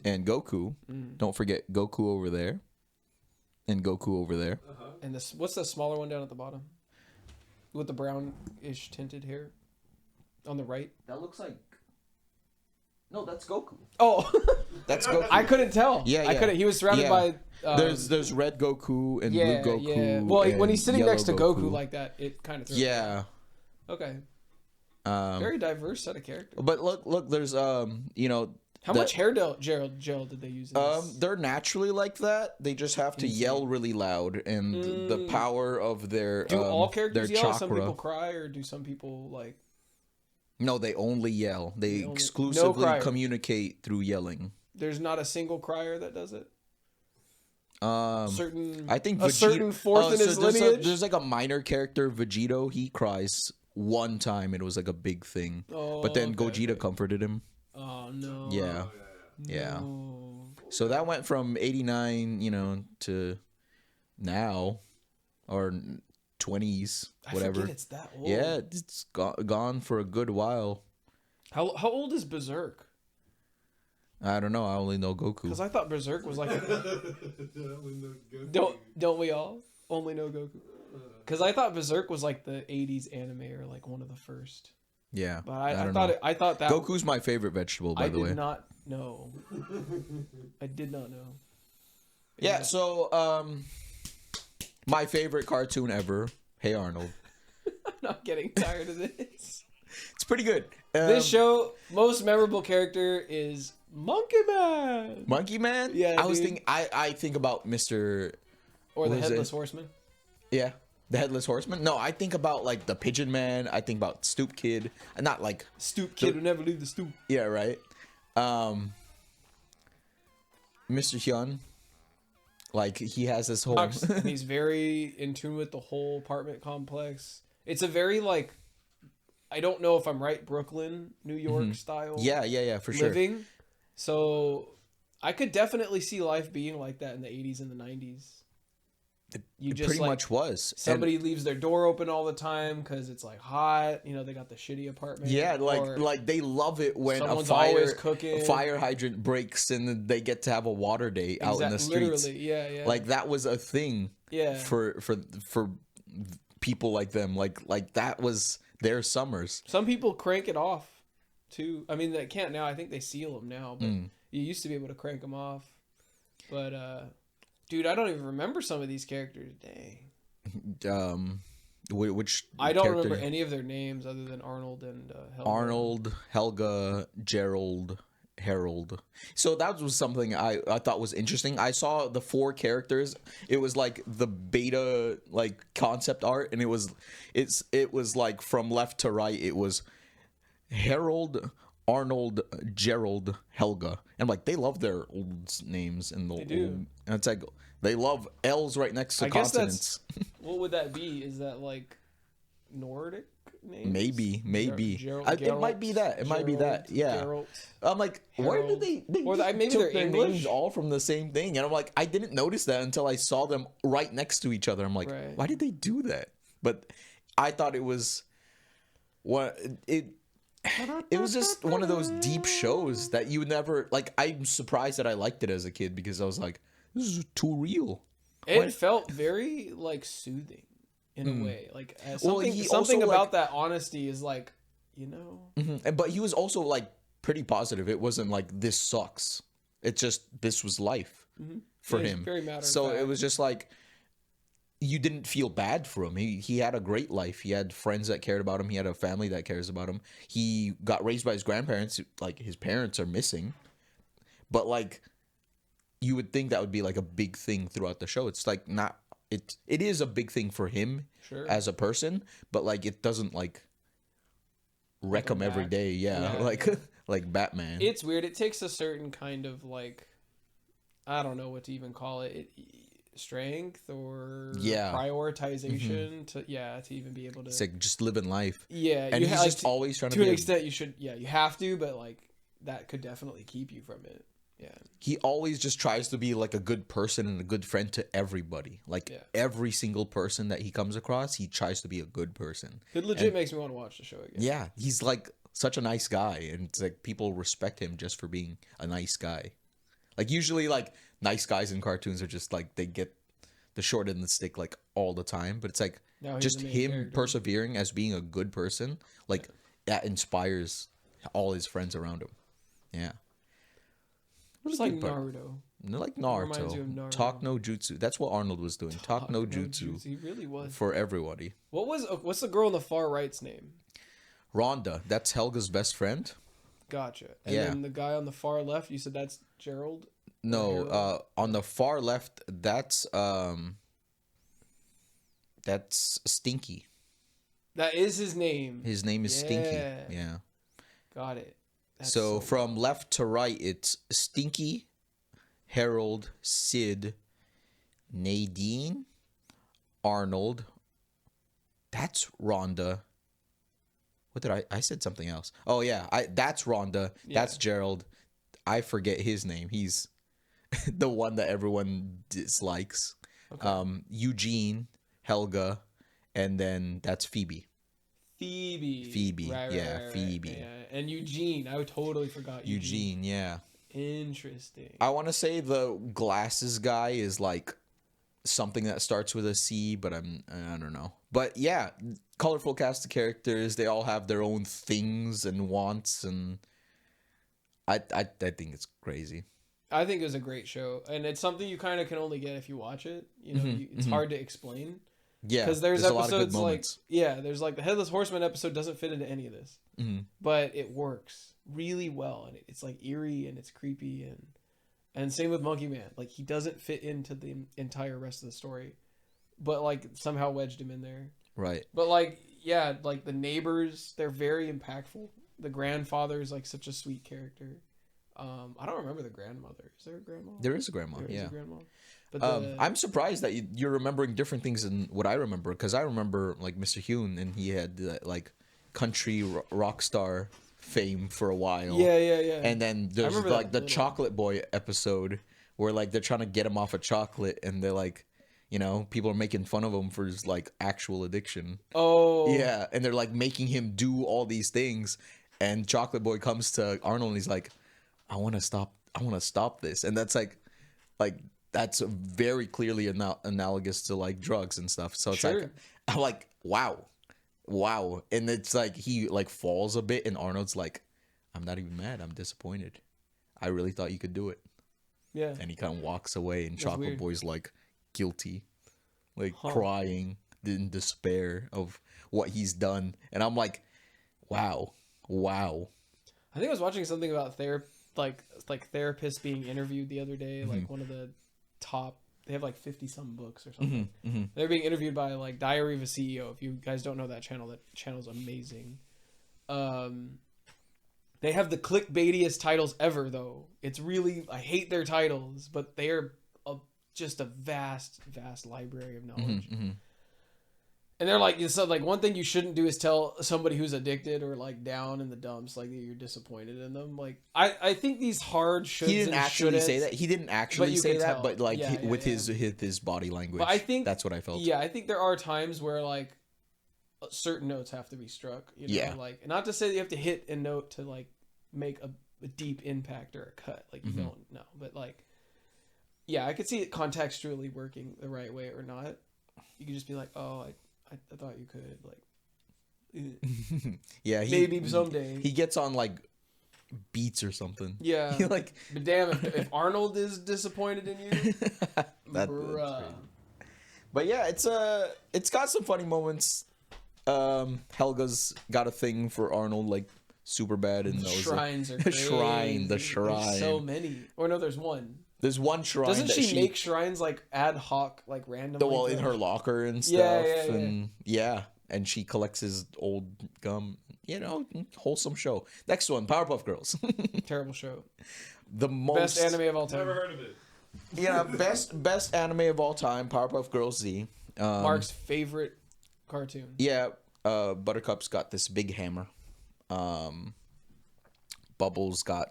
and Goku. Don't forget Goku over there. And Goku over there. And this, what's the smaller one down at the bottom? With the brownish tinted hair? On the right? That looks like. No, that's Goku. Oh, That's Goku. I couldn't tell. Yeah, I yeah. couldn't. He was surrounded Yeah. by. There's red Goku and yeah, blue Goku. yeah. Well, when and he's sitting yellow next to Goku like that, it kind of. Yeah. Okay. Um, Very diverse set of characters. but look, there's you know, How the- much hair gel did they use? In this? they're naturally like that. They just have to yell really loud, and the power of their Do all their characters yell? chakra. Some people cry, or do some people like? No, they only yell. They only- exclusively no criers. communicate through yelling. There's not a single crier that does it. Certain. I think a certain fourth in his lineage. There's like a minor character, Vegito. He cries one time. It was like a big thing. Oh, But then okay, Gogeta okay. comforted him. Oh no. Yeah. Yeah. No. So that went from 89, to now, or 20s, whatever. I forget it's that old. Yeah, it's gone for a good while. How old is Berserk? I don't know. I only know Goku. Because I thought Berserk was like. Don't we all only know Goku? Because I thought Berserk was like the '80s anime or like one of the first. Yeah, But I don't thought know. I thought that Goku's my favorite vegetable, by I the way. did not know. I did not know. Yeah. So, my favorite cartoon ever, Hey Arnold. I'm not getting tired of this. It's pretty good. This show, most memorable character is Monkey Man Monkey Man. Yeah, I was dude. thinking. I think about Mr. or the what is it? Headless Horseman. Yeah, the Headless Horseman. No, I think about like the Pigeon Man. I think about Stoop Kid. Not like Stoop kid who never leave the stoop. yeah, right. Mr. Hyun. Like he has this whole. And he's very in tune with the whole apartment complex. It's a very like, I don't know if I'm right, Brooklyn, New York style. yeah, for sure. living. So I could definitely see life being like that in the 80s and the 90s. You It just pretty like much was. And- somebody leaves their door open all the time because it's like hot. They got the shitty apartment. yeah, or like they love it when a someone's always fire cooking. fire hydrant breaks and then they get to have a water day out in the streets. Literally, yeah. Like that was a thing. Yeah. For people like them, like that was their summers. Some people crank it off too. I mean, they can't now. I think they seal them now, but you used to be able to crank them off. But dude, I don't even remember some of these characters. Dang. Which I don't character? remember any of their names other than Arnold and Helga. Arnold, Helga, Gerald, Harold. So that was something I thought was interesting. I saw the 4 characters. It was like the beta like concept art, and it was like from left to right. It was Harold, Arnold, Gerald, Helga. And I'm like, they love their old names and the They do. old, and it's like they love L's right next to I guess consonants. What would that be? Is that like Nordic names? Maybe. Gerald, It might be that. It might be that. Yeah. Geralt. I'm like, where Harold. did they Or just maybe took they're their English? names all from the same thing? And I'm like, I didn't notice that until I saw them right next to each other. I'm like, Right. why did they do that? But I thought it was what it was just one of those deep shows that you would never like. I'm surprised that I liked it as a kid because I was like, this is too real. It What? felt very like soothing in a way. Like Well, something he something also, about like- that honesty is like, you know. But he was also like pretty positive. It wasn't like this sucks. It just this was life for Yeah, him. very matter of So fact. it was just like you didn't feel bad for him. He had a great life. He had friends that cared about him. He had a family that cares about him. He got raised by his grandparents. Like his parents are missing, but like you would think that would be like a big thing throughout the show. It's like not. It is a big thing for him Sure. as a person, but like it doesn't like wreck him every back. day. Yeah, Yeah, like yeah. like Batman. It's weird. It takes a certain kind of like, I don't know what to even call it, strength or Yeah. prioritization to even be able to. It's like just living life. Yeah, And you he's ha- just always trying to to an be. extent you should. Yeah, you have to, but like that could definitely keep you from it. Yeah. He always just tries to be like a good person and a good friend to everybody. Like Yeah. every single person that he comes across, he tries to be a good person. It legit makes me want to watch the show again. Yeah, he's like such a nice guy, and it's like people respect him just for being a nice guy. Like usually, like nice guys in cartoons are just like they get the short end of the stick like all the time, but it's like Now he's just the main him character. persevering as being a good person, like that inspires all his friends around him. Yeah. Just Really like good part. Naruto. Like Reminds you of Naruto. Naruto. Talk no jutsu. That's what Arnold was doing. Talk no jutsu He really was. for everybody. What's the girl on the far right's name? Rhonda, that's Helga's best friend. Gotcha. And Yeah. then the guy on the far left, you said that's Gerald? No, Harold? on the far left, that's Stinky. That is his name. His name is Stinky. Yeah. Yeah. Got it. That's So from left to right, it's Stinky, Harold, Sid, Nadine, Arnold. That's Rhonda. What did I said something else. Oh yeah, that's Rhonda. That's Gerald. I forget his name. He's the one that everyone dislikes. Eugene, Helga, and then that's Phoebe. Phoebe. Yeah, Phoebe. Yeah. And Eugene. I totally forgot Eugene, yeah. Interesting. I want to say the glasses guy is like something that starts with a C, but I don't know. But yeah, colorful cast of characters. They all have their own things and wants, and I think it's crazy. I think it was a great show, and it's something you kind of can only get if you watch it. You know, it's hard to explain Yeah, because there's a lot of good episodes like moments. there's like the Headless Horseman episode doesn't fit into any of this, but it works really well, and it's like eerie and it's creepy, and same with Monkey Man. Like he doesn't fit into the entire rest of the story, but like somehow wedged him in there. Right. But like like the neighbors, they're very impactful. The grandfather is like such a sweet character. I don't remember the grandmother. Is there a grandma? There is a grandma. There is Yeah. a grandma. But I'm surprised that you're remembering different things than what I remember, because I remember like Mr. Hune, and he had like country rock star fame for a while. yeah. And then there's remember that like the little. Chocolate Boy episode where like they're trying to get him off of chocolate, and they're like, you know, people are making fun of him for his like actual addiction. Oh Yeah, and they're like making him do all these things, and Chocolate Boy comes to Arnold and he's like, I want to stop this. And that's like that's very clearly analogous to like drugs and stuff. So it's like Sure. I'm like, wow. And it's like he like falls a bit, and Arnold's like, I'm not even mad, I'm disappointed. I really thought you could do it. yeah. And he kind of walks away, and Chocolate weird. Boy's like guilty, like crying in despair of what he's done. And I'm like, wow. I think I was watching something about therapists being interviewed the other day. Like one of the top, they have like 50 some books or something. They're being interviewed by like Diary of a CEO. If you guys don't know that channel's amazing. They have the clickbaitiest titles ever, though. It's really, I hate their titles, but they are just a vast, vast library of knowledge. And they're like, so like one thing you shouldn't do is tell somebody who's addicted or like down in the dumps, like that you're disappointed in them. Like I think these hard shoulds He didn't and actually shouldn'ts- say that. He didn't actually you say could that, tell. but like Yeah, with yeah. his body language. But I think that's what I felt. Yeah, I think there are times where like certain notes have to be struck. You know? Yeah. Like not to say that you have to hit a note to like make a deep impact or a cut. Like you don't know, but like yeah, I could see it contextually working the right way or not. You could just be like, oh, I thought you could like. Yeah, Maybe someday. he gets on like beats or something. Yeah. He, like But damn, if Arnold is disappointed in you, that's bruh. crazy. But yeah, it's got some funny moments. Helga's got a thing for Arnold, like super bad, and those Shrines are the shrine, the crazy. shrine. There's so many. Or no, there's one. There's one shrine. Doesn't that she make shrines like ad hoc, like randomly? well in her locker and stuff, Yeah, yeah. and and she collects his old gum. You know, wholesome show. Next one, Powerpuff Girls. Terrible show. The most Best anime of all time. Never heard of it. Yeah, best anime of all time, Powerpuff Girls Z. Mark's favorite cartoon. Yeah, Buttercup's got this big hammer. Bubbles got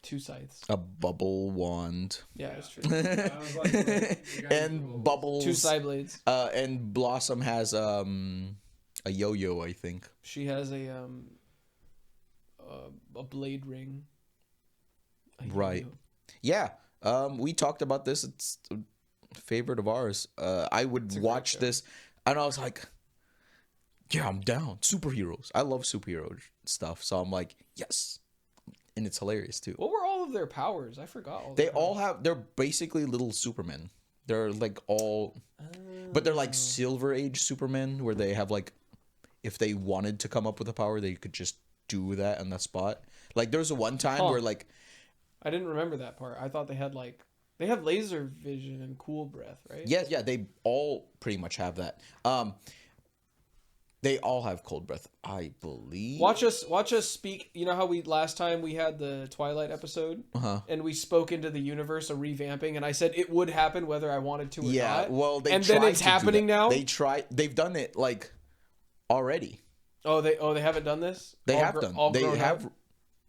2 scythes. a bubble wand. Yeah, it's true. I was like, you guys And Bubbles 2 side blades. and Blossom has a yo-yo, I think. She has a blade ring. A Right. yo-yo. Yeah. We talked about this. It's a favorite of ours. I would a great watch show. this and I was like, yeah, I'm down. Superheroes. I love superhero stuff. So I'm like, yes. And it's hilarious too. What were all of their powers? I forgot. They their all powers. have, they're basically little Supermen. They're like all, but they're Oh. like Silver Age Supermen where they have like, if they wanted to come up with a power, they could just do that on the spot. Like there was a one time Huh. where like, I didn't remember that part. I thought they had like they have laser vision and cool breath, right? yeah, they all pretty much have that. They all have cold breath, I believe. Watch us speak. You know how we last time we had the Twilight episode, and we spoke into the universe of revamping, and I said it would happen whether I wanted to or Yeah, not. well, they and then tried it's to do happening that. now. They've done it like already. They haven't done this. They All have gr- done. all They grown have. up?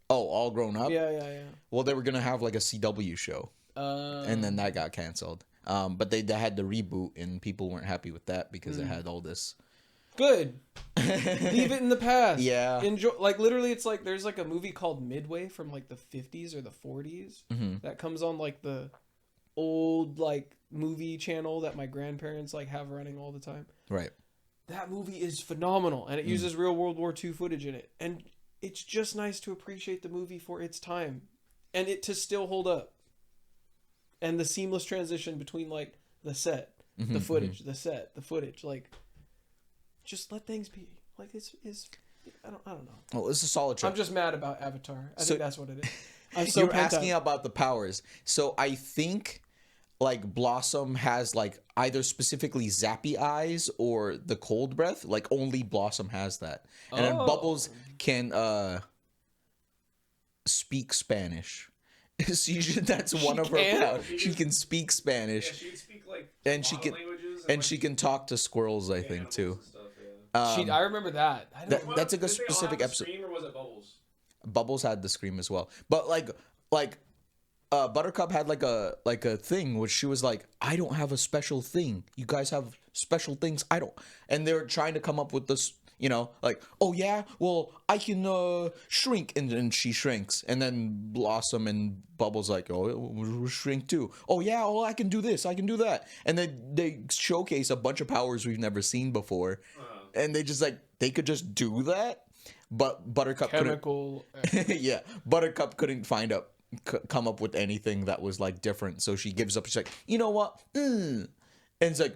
All grown up. Yeah. Well, they were gonna have like a CW show, and then that got canceled. But they had the reboot, and people weren't happy with that because it had all this. Good. Leave it in the past. Yeah. Enjoy. Like literally, it's like there's like a movie called Midway from like the 50s or the 40s that comes on like the old like movie channel that my grandparents like have running all the time. Right. That movie is phenomenal, and it uses real World War II footage in it, and it's just nice to appreciate the movie for its time, and it to still hold up, and the seamless transition between like the set, the footage, the set, the footage, like just let things be. Like it's I don't know. Well, it's a solid show. I'm just mad about Avatar. I So- think that's what it is. I'm so You're pent asking up. about the powers. So I think like Blossom has like either specifically zappy eyes or the cold breath. Like only Blossom has that. And then Oh. Bubbles can speak Spanish. That's one of her can? powers. She can speak Spanish. she can speak like And she can and she can talk to squirrels, I think, too. I remember that. I don't That's a good specific episode. Or was it Bubbles? Bubbles had the scream as well, but like Buttercup had like a thing which she was like, I don't have a special thing. You guys have special things. I don't. And they're trying to come up with this, you know, like, oh yeah, well I can shrink, and then she shrinks, and then Blossom and Bubbles like, oh, we'll shrink too. Oh yeah, well I can do this, I can do that, and then they showcase a bunch of powers we've never seen before, and they just like they could just do that, but Buttercup couldn't. chemical. Yeah, Buttercup couldn't come up with anything that was like different, so she gives up. She's like, you know what? And it's like,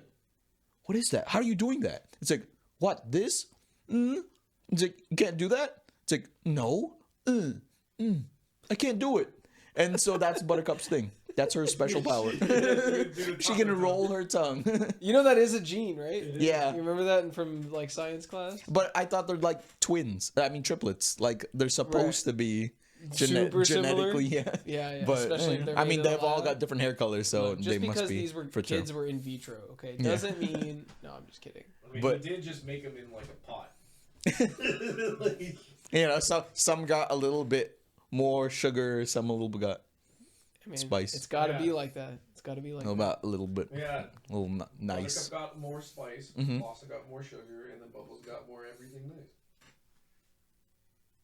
what is that? How are you doing that? It's like, what, this? It's like, you can't do that? It's like, no. I can't do it. And so that's Buttercup's thing. That's her special power. She can roll her tongue. You know that is a gene, right? Yeah. You remember that from like science class? But I thought they're like twins. I mean triplets. Like they're supposed to be Super genetically, similar? yeah. Yeah. But Especially if they're I made mean, in a they've all lab. got different hair colors, so Look, just they must because be these were for kids sure. were in vitro, okay, Yeah. doesn't mean. No, I'm just kidding. I mean, But- he did just make them in like a pot. Like, You know, some got a little bit more sugar, some a little bit got I mean, Spice. It's got to Yeah. be like that. It's got to be like that. about a little bit, yeah. a little nice. Buttercup got more spice, Mhm. Blossom got more sugar, and then Bubbles got more everything nice.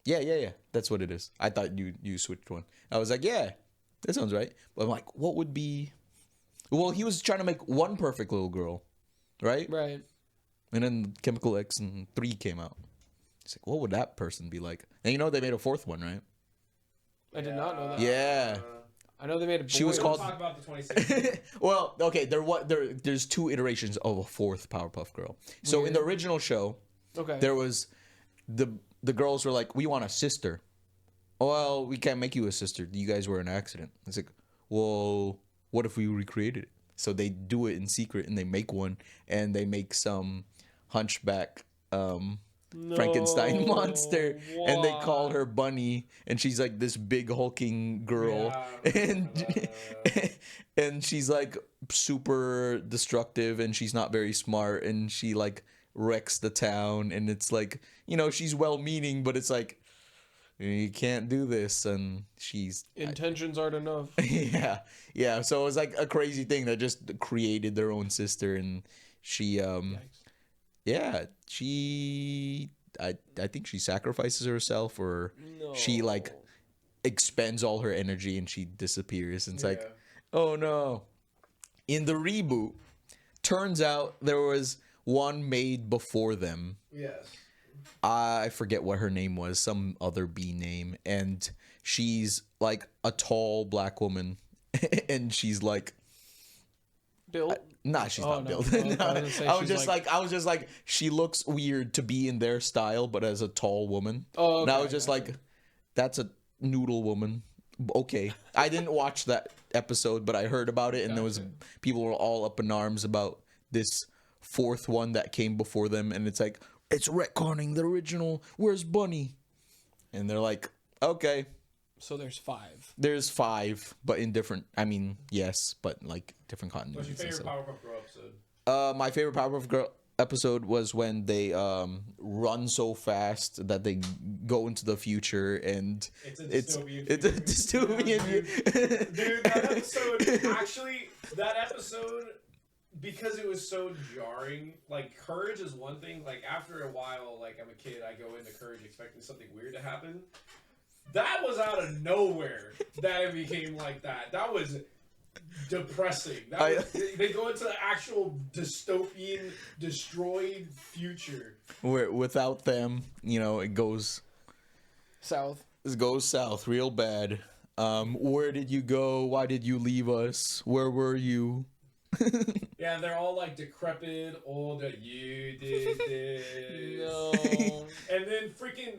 Yeah. That's what it is. I thought you switched one. I was like, yeah, that sounds right. But I'm like, what would be? Well, he was trying to make one perfect little girl, right? Right. And then Chemical X and 3 came out. It's like, what would that person be like? And you know they made a fourth one, right? I did not know that. Yeah. I know they made a boy. She was We'll called- talk about the 26th. Well, okay, there's 2 iterations of a fourth Powerpuff Girl. So in the original show, Okay. there was the girls were like, we want a sister. Well, we can't make you a sister. You guys were an accident. It's like, well, what if we recreated it? So they do it in secret and they make one, and they make some hunchback Frankenstein No, monster, and they call why? her Bunny, and she's like this big hulking girl, Yeah, and and she's like super destructive, and she's not very smart, and she like wrecks the town, and it's like, you know, she's well meaning, but it's like, you can't do this, and she's Intentions aren't enough. yeah. So it was like a crazy thing that just created their own sister, and she Yikes. yeah, she I think she sacrifices herself, or No. she like expends all her energy and she disappears, and it's like, Yeah. oh no. In the reboot, turns out there was one made before them. Yes. I forget what her name was, some other B name, and she's like a tall black woman, and she's like, Built. nah, she's Oh, not no. built. Oh, I was No, gonna say I was she's just like, I was just like, she looks weird to be in their style, but as a tall woman. Oh, And I okay, was just gotcha. like, that's a noodle woman. Okay, I didn't watch that episode, but I heard about it, and there was people were all up in arms about this fourth one that came before them, and it's like, it's retconning the original. Where's Bunny? And they're like, okay, So there's 5. there's 5, but in different. I mean, yes, but like different What's your continuities. and favorite stuff. Powerpuff Girl episode? My favorite Powerpuff Girl episode was when they run so fast that they go into the future, and It's a dystopian. it's a future. dystopian. Dude, that episode actually, that episode, because it was so jarring. Like, Courage is one thing. Like, after a while, like, I'm a kid, I go into Courage expecting something weird to happen. That was out of nowhere that it became like that. That was depressing. They go into the actual dystopian, destroyed future. Where without them, you know, it goes South. south real bad. Where did you go? Why did you leave us? Where were you? Yeah, they're all like decrepit, old. You did this. No. And then freaking,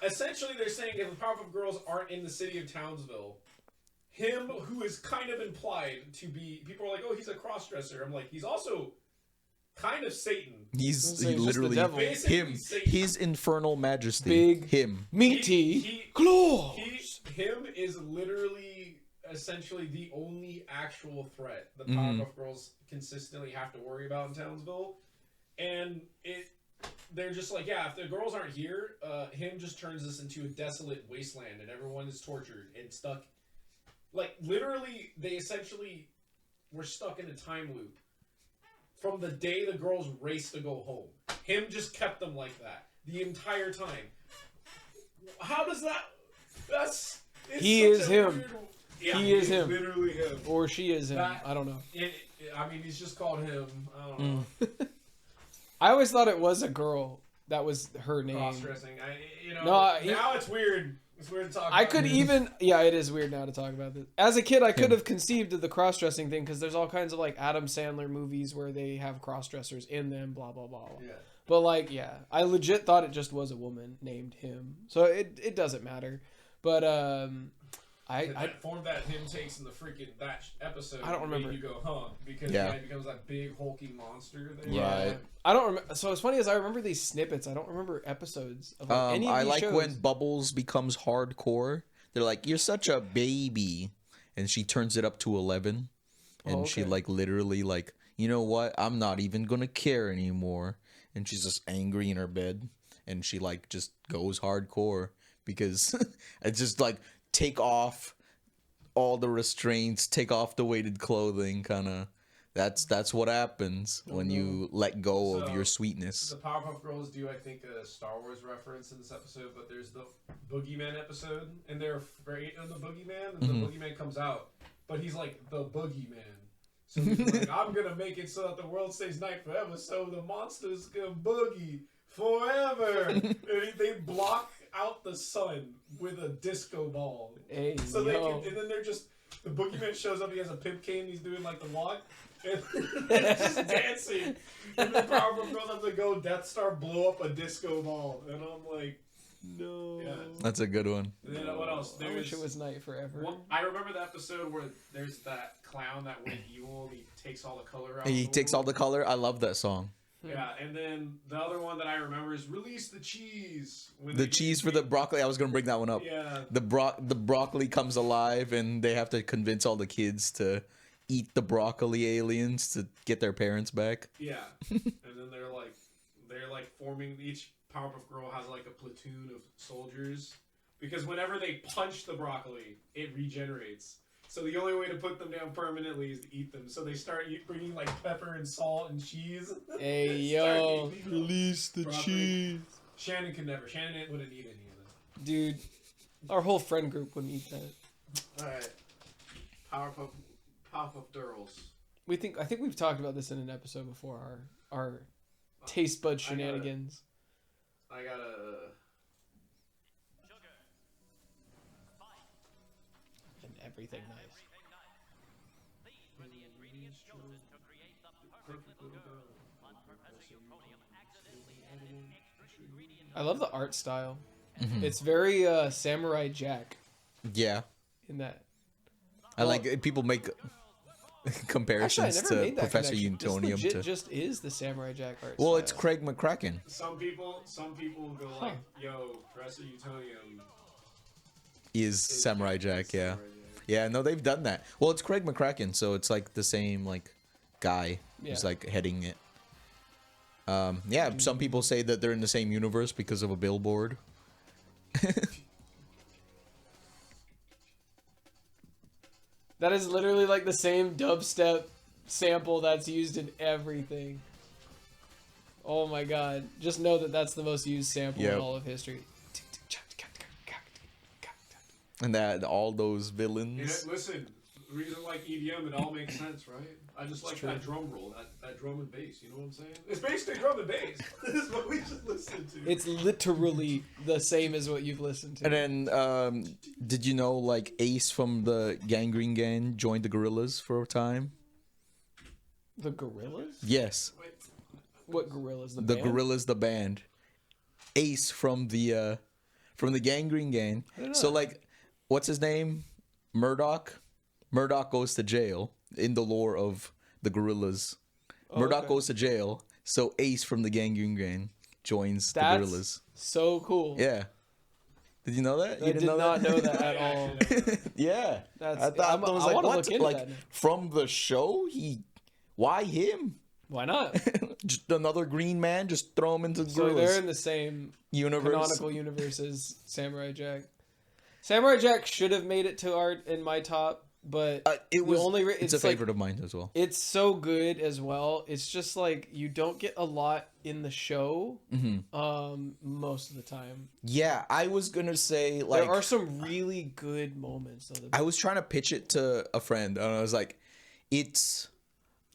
essentially, they're saying if the Powerpuff Girls aren't in the city of Townsville, him, who is kind of implied to be, people are like, oh, he's a crossdresser. I'm like, he's also kind of Satan. He's Just the literally devil. Basically him. Satan. His infernal majesty. Big- him. Meaty claws. Him is literally essentially the only actual threat the Mhm. Powerpuff Girls consistently have to worry about in Townsville, and they're just like, yeah, if the girls aren't here, him just turns this into a desolate wasteland, and everyone is tortured and stuck. Like, literally, they essentially were stuck in a time loop from the day the girls raced to go home. Him just kept them like that the entire time. How does that? It's He such is a him. weird- yeah, He is him. Literally him. Or she is him. That- I don't know. I mean, he's just called him. I don't know. I always thought it was a girl. That was her name. Cross-dressing. No, now it's weird. It's weird to talk I about could this. even, yeah, it is weird now to talk about this. As a kid, I could have conceived of the cross-dressing thing because there's all kinds of like Adam Sandler movies where they have cross-dressers in them, blah blah blah. Yeah. But like, yeah, I legit thought it just was a woman named him, so it doesn't matter. But that form that him takes in the freaking that episode. I don't remember. Made you go, huh? Because Yeah. he becomes that big hulking monster. There. Yeah. Right. I don't remember. So it's funny as I remember these snippets. I don't remember episodes of like, any of I these like shows. when Bubbles becomes hardcore. They're like, "You're such a baby," and she turns it up to 11, and she okay. like literally like, you know what? I'm not even gonna care anymore, and she's just angry in her bed, and she like just goes hardcore because it's just like take off all the restraints, take off the weighted clothing, kind of. That's what happens when you let go of So, your sweetness. The Powerpuff Girls do, I think, a Star Wars reference in this episode, but there's the Boogeyman episode, and they're afraid of the Boogeyman, and the Boogeyman comes out, but he's like the Boogeyman. So he's like, I'm gonna make it so that the world stays night forever, so the monsters can boogie forever. And they block out the sun with a disco ball. Hey, So they yo. can, and then they're just the Boogeyman shows up. He has a pimp cane. He's doing like the walk, and they're just dancing. And the Powerpuff Girls have to go Death Star blow up a disco ball, and I'm like, No. Yeah. That's a good one. and then what else? I wish it was night forever. I remember the episode where there's that clown that went evil. And he takes all the color out. He of the takes all world. the color. I love that song. Yeah, and then the other one that I remember is release the cheese. When The they cheese get- for the broccoli. I was gonna bring that one up. Yeah. The broccoli comes alive, and they have to convince all the kids to eat the broccoli aliens to get their parents back. Yeah, and then they're like forming. Each Powerpuff Girl has like a platoon of soldiers because whenever they punch the broccoli, it regenerates. So the only way to put them down permanently is to eat them. So they start bringing like pepper and salt and cheese. Hey, Start yo. eating Release the broccoli. cheese. Shannon could never. Shannon wouldn't eat any of them. Dude, our whole friend group wouldn't eat that. All right, Powerpuff Girls. I think we've talked about this in an episode before. Our taste bud I gotta- shenanigans. I gotta. And everything nice. I love the art style. It's very Samurai Jack Yeah, in that. I like it. People make Actually, I comparisons never to made that Professor connection. This Utonium. legit To just is the Samurai Jack art well, style. it's Craig McCracken. Some people go like, "Yo, Professor Utonium Is Samurai Jack? Yeah, yeah. No, they've done that. Well, it's Craig McCracken, so it's like the same like guy who's Yeah. like heading it. Yeah, some people say that they're in the same universe because of a billboard. That is literally like the same dubstep sample that's used in everything. Oh my god. Just know that that's the most used sample Yep. in all of history. And that all those Yeah, villains. listen, the reason I like EDM, it all makes sense, right? I just like true. that drum roll, that drum and bass. You know what I'm saying? It's basically drum and bass. This is what we just listened to. It's literally the same as what you've listened to. And then, did you know like Ace from the Gangrene Gang joined the Gorillas for a time? The Gorillas? Yes, What Gorillas? The the band? Gorillas, the band. Ace from the Gangrene Gang. didn't know So that. like, what's his name? Murdoch. Murdoch goes to jail in the lore of the Gorillas. Murdoch okay. goes to jail, so Ace from the Gangrene Gang joins the That's Gorillas. so cool. Yeah. Did you know that? I did not know that at all. Yeah. That's- I thought I was like, wanna what? look into Like that now. from the show, why him? Why not? Just another green man, just throw him into the So Gorillas they're in the same universe. canonical universe as Samurai Jack. Samurai Jack should have made it to art in my top, but It was it's it's a like- favorite of mine as well. It's so good as well. It's just like you don't get a lot in the show most of the time. Yeah, I was gonna say like There are some really good moments though. I was trying to pitch it to a friend, and I was like, it's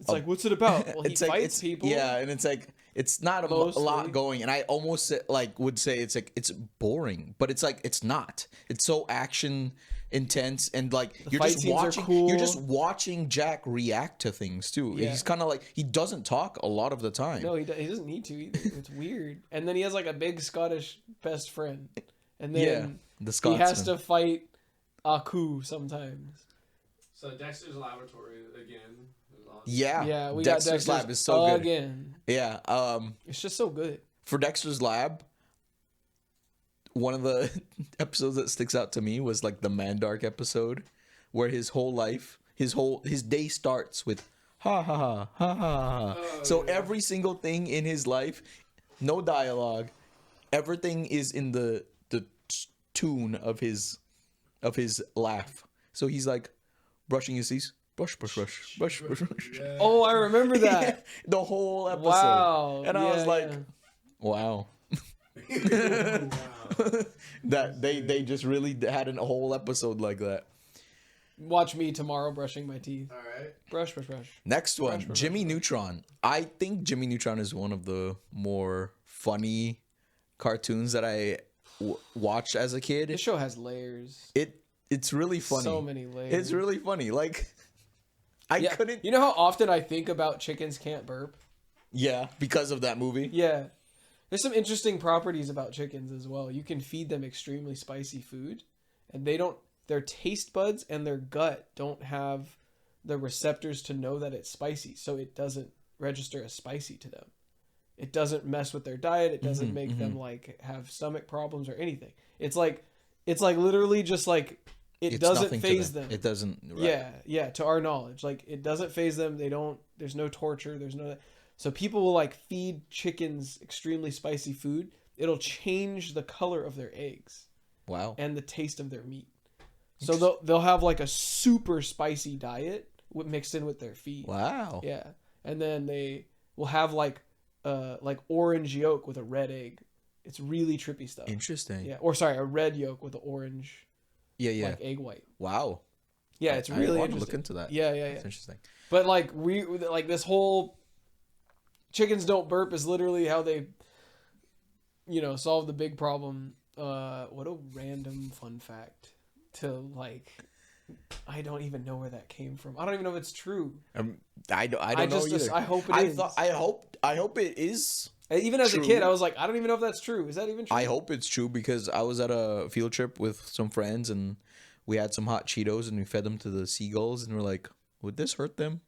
like, what's it about? Well, he it's like fights it's people. yeah, and it's like it's not a Mostly. lot going, and I almost would say it's like it's boring, but it's like it's not. It's so action intense, and like you're fight just scenes are watching. cool. You're just watching Jack react to things too. Yeah. He's kind of like he doesn't talk a lot of the time. No, he doesn't need to either. It's weird. And then he has like a big Scottish best friend, and Yeah, then the he has Scotsman. to fight Aku sometimes. So Dexter's Laboratory again. Is awesome. Yeah. Yeah, we Dexter's got Lab is so good. again. Yeah. It's just so good. For Dexter's Lab, one of the episodes that sticks out to me was like the Mandark episode, where his whole life, his day starts with ha ha ha ha ha ha. So every single thing in his life, no dialogue, everything is in the tune of his laugh. So he's like brushing his teeth, brush brush brush brush brush brush. Oh, I remember that. The whole episode. Wow. And I was Yeah, like, yeah. wow. That they just really had a whole episode like that. Watch me tomorrow brushing my teeth. All right. Brush, brush, brush. Next one, Brush. Jimmy Neutron. I think Jimmy Neutron is one of the more funny cartoons that I watched as a This kid. show has layers. It's really funny. So many layers. It's really funny. Like I Yeah. couldn't. You know how often I think about chickens can't burp? Yeah, because of that movie. Yeah. There's some interesting properties about chickens as well. You can feed them extremely spicy food, and their taste buds and their gut don't have the receptors to know that it's spicy, so it doesn't register as spicy to them. It doesn't mess with their diet. It doesn't make them like have stomach problems or anything. It's like literally just like it It's doesn't nothing to phase them. It doesn't. Right. Yeah, to our knowledge, like it doesn't phase them. There's no torture. There's no. So people will like feed chickens extremely spicy food. It'll change the color of their eggs Wow. and the taste of their meat. So they'll have like a super spicy diet mixed in with their feed. Wow. Yeah, and then they will have like orange yolk with a red egg. It's really trippy stuff. Interesting. Yeah, or sorry, a red yolk with an orange Yeah. like egg white. Wow. Yeah, it's I really want to interesting. look into that. Yeah. It's interesting. But like this whole chickens don't burp is literally how they, solve the big problem. What a random fun fact to like. I don't even know where that came from. I don't even know if it's true. I don't know either. I hope it is. I hope it is. Even as true. a kid, I was like, I don't even know if that's true. Is that even true? I hope it's true because I was at a field trip with some friends and we had some hot Cheetos and we fed them to the seagulls and we're like, would this hurt them?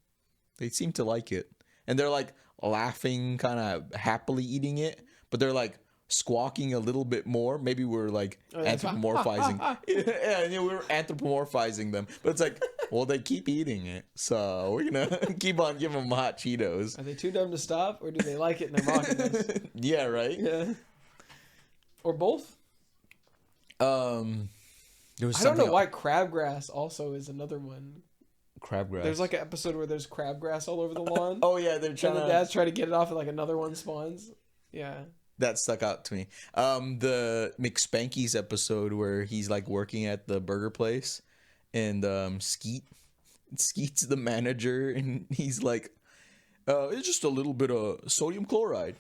They seem to like it. And they're like laughing, kind of happily eating it, but they're like squawking a little bit more. Maybe we're like anthropomorphizing. Yeah, we were anthropomorphizing them. But it's like, well, they keep eating it. So we're going to keep on giving them hot Cheetos. Are they too dumb to stop, or do they like it and they're mocking us? Yeah, right? Yeah. Or both. There was I don't something know why crabgrass also is another one. Crabgrass. There's like an episode where there's crabgrass all over the lawn. Oh yeah, they're and trying the to. dad's trying to get it off and like another one spawns. Yeah. That stuck out to me. The McSpanky's episode where he's like working at the burger place, and Skeet's the manager, and he's like, "It's just a little bit of sodium chloride."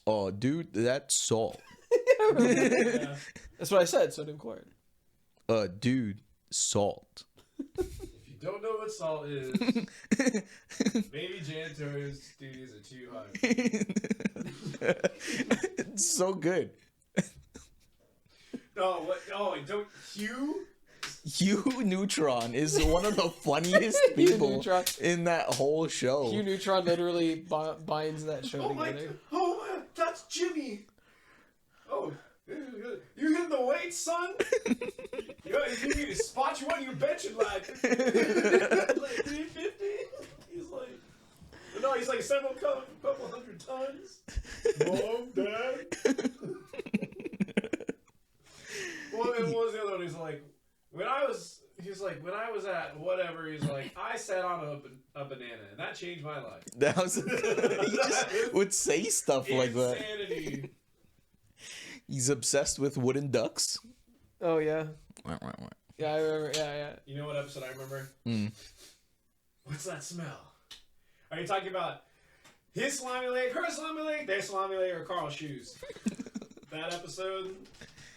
Oh, dude, that's salt. That's what I said, sodium chloride. Dude, salt. If you don't know what salt is, maybe janitor's duties are too hard. It's so good. No, what? Oh, don't Hugh. Hugh Neutron is one of the funniest Hugh people Neutron. in that whole show. Hugh Neutron literally binds that show Oh my! together. Oh my! That's Jimmy. Oh, you hitting the weights, son? You need to spot you on your benching like 350. He's like, no, he's like several couple hundred tons. Mom, Dad. Well, and what was the other one? He's like, when I was at whatever, he's like, I sat on a banana, and that changed my life. That was he just would say stuff like that. Insanity. He's obsessed with wooden ducks. Oh yeah. Yeah, I remember. Yeah. You know what episode I remember? What's that smell? Are you talking about his slimy leg, her slimy leg, their slimy leg, or Carl's shoes? That episode,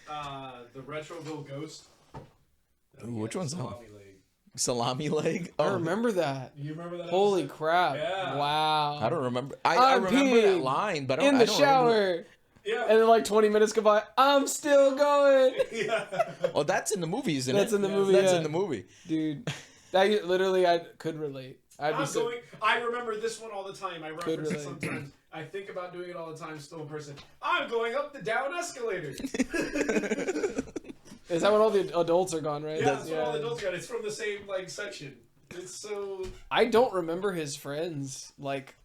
the Retroville Ghost. Ooh, which one's that one? Salami leg. Salami leg. I remember that. You remember that? Holy episode? crap! Yeah. Wow. I don't remember. I remember that peeing line, but I in don't. the I don't remember. shower. Yeah. And then like 20 minutes go by, I'm still going. Yeah. Oh, that's in the movie, isn't That's it? in the movie, That's yeah. in the movie. Dude, that literally I could relate. I'd be I'm so, going. I remember this one all the time. I reference it relate. sometimes. I think about doing it all the time. Still in person. I'm going up the down escalator. Is that when all the adults are gone, right? Yeah, that's what all the adults got. It's from the same like section. It's so. I don't remember his friends. Like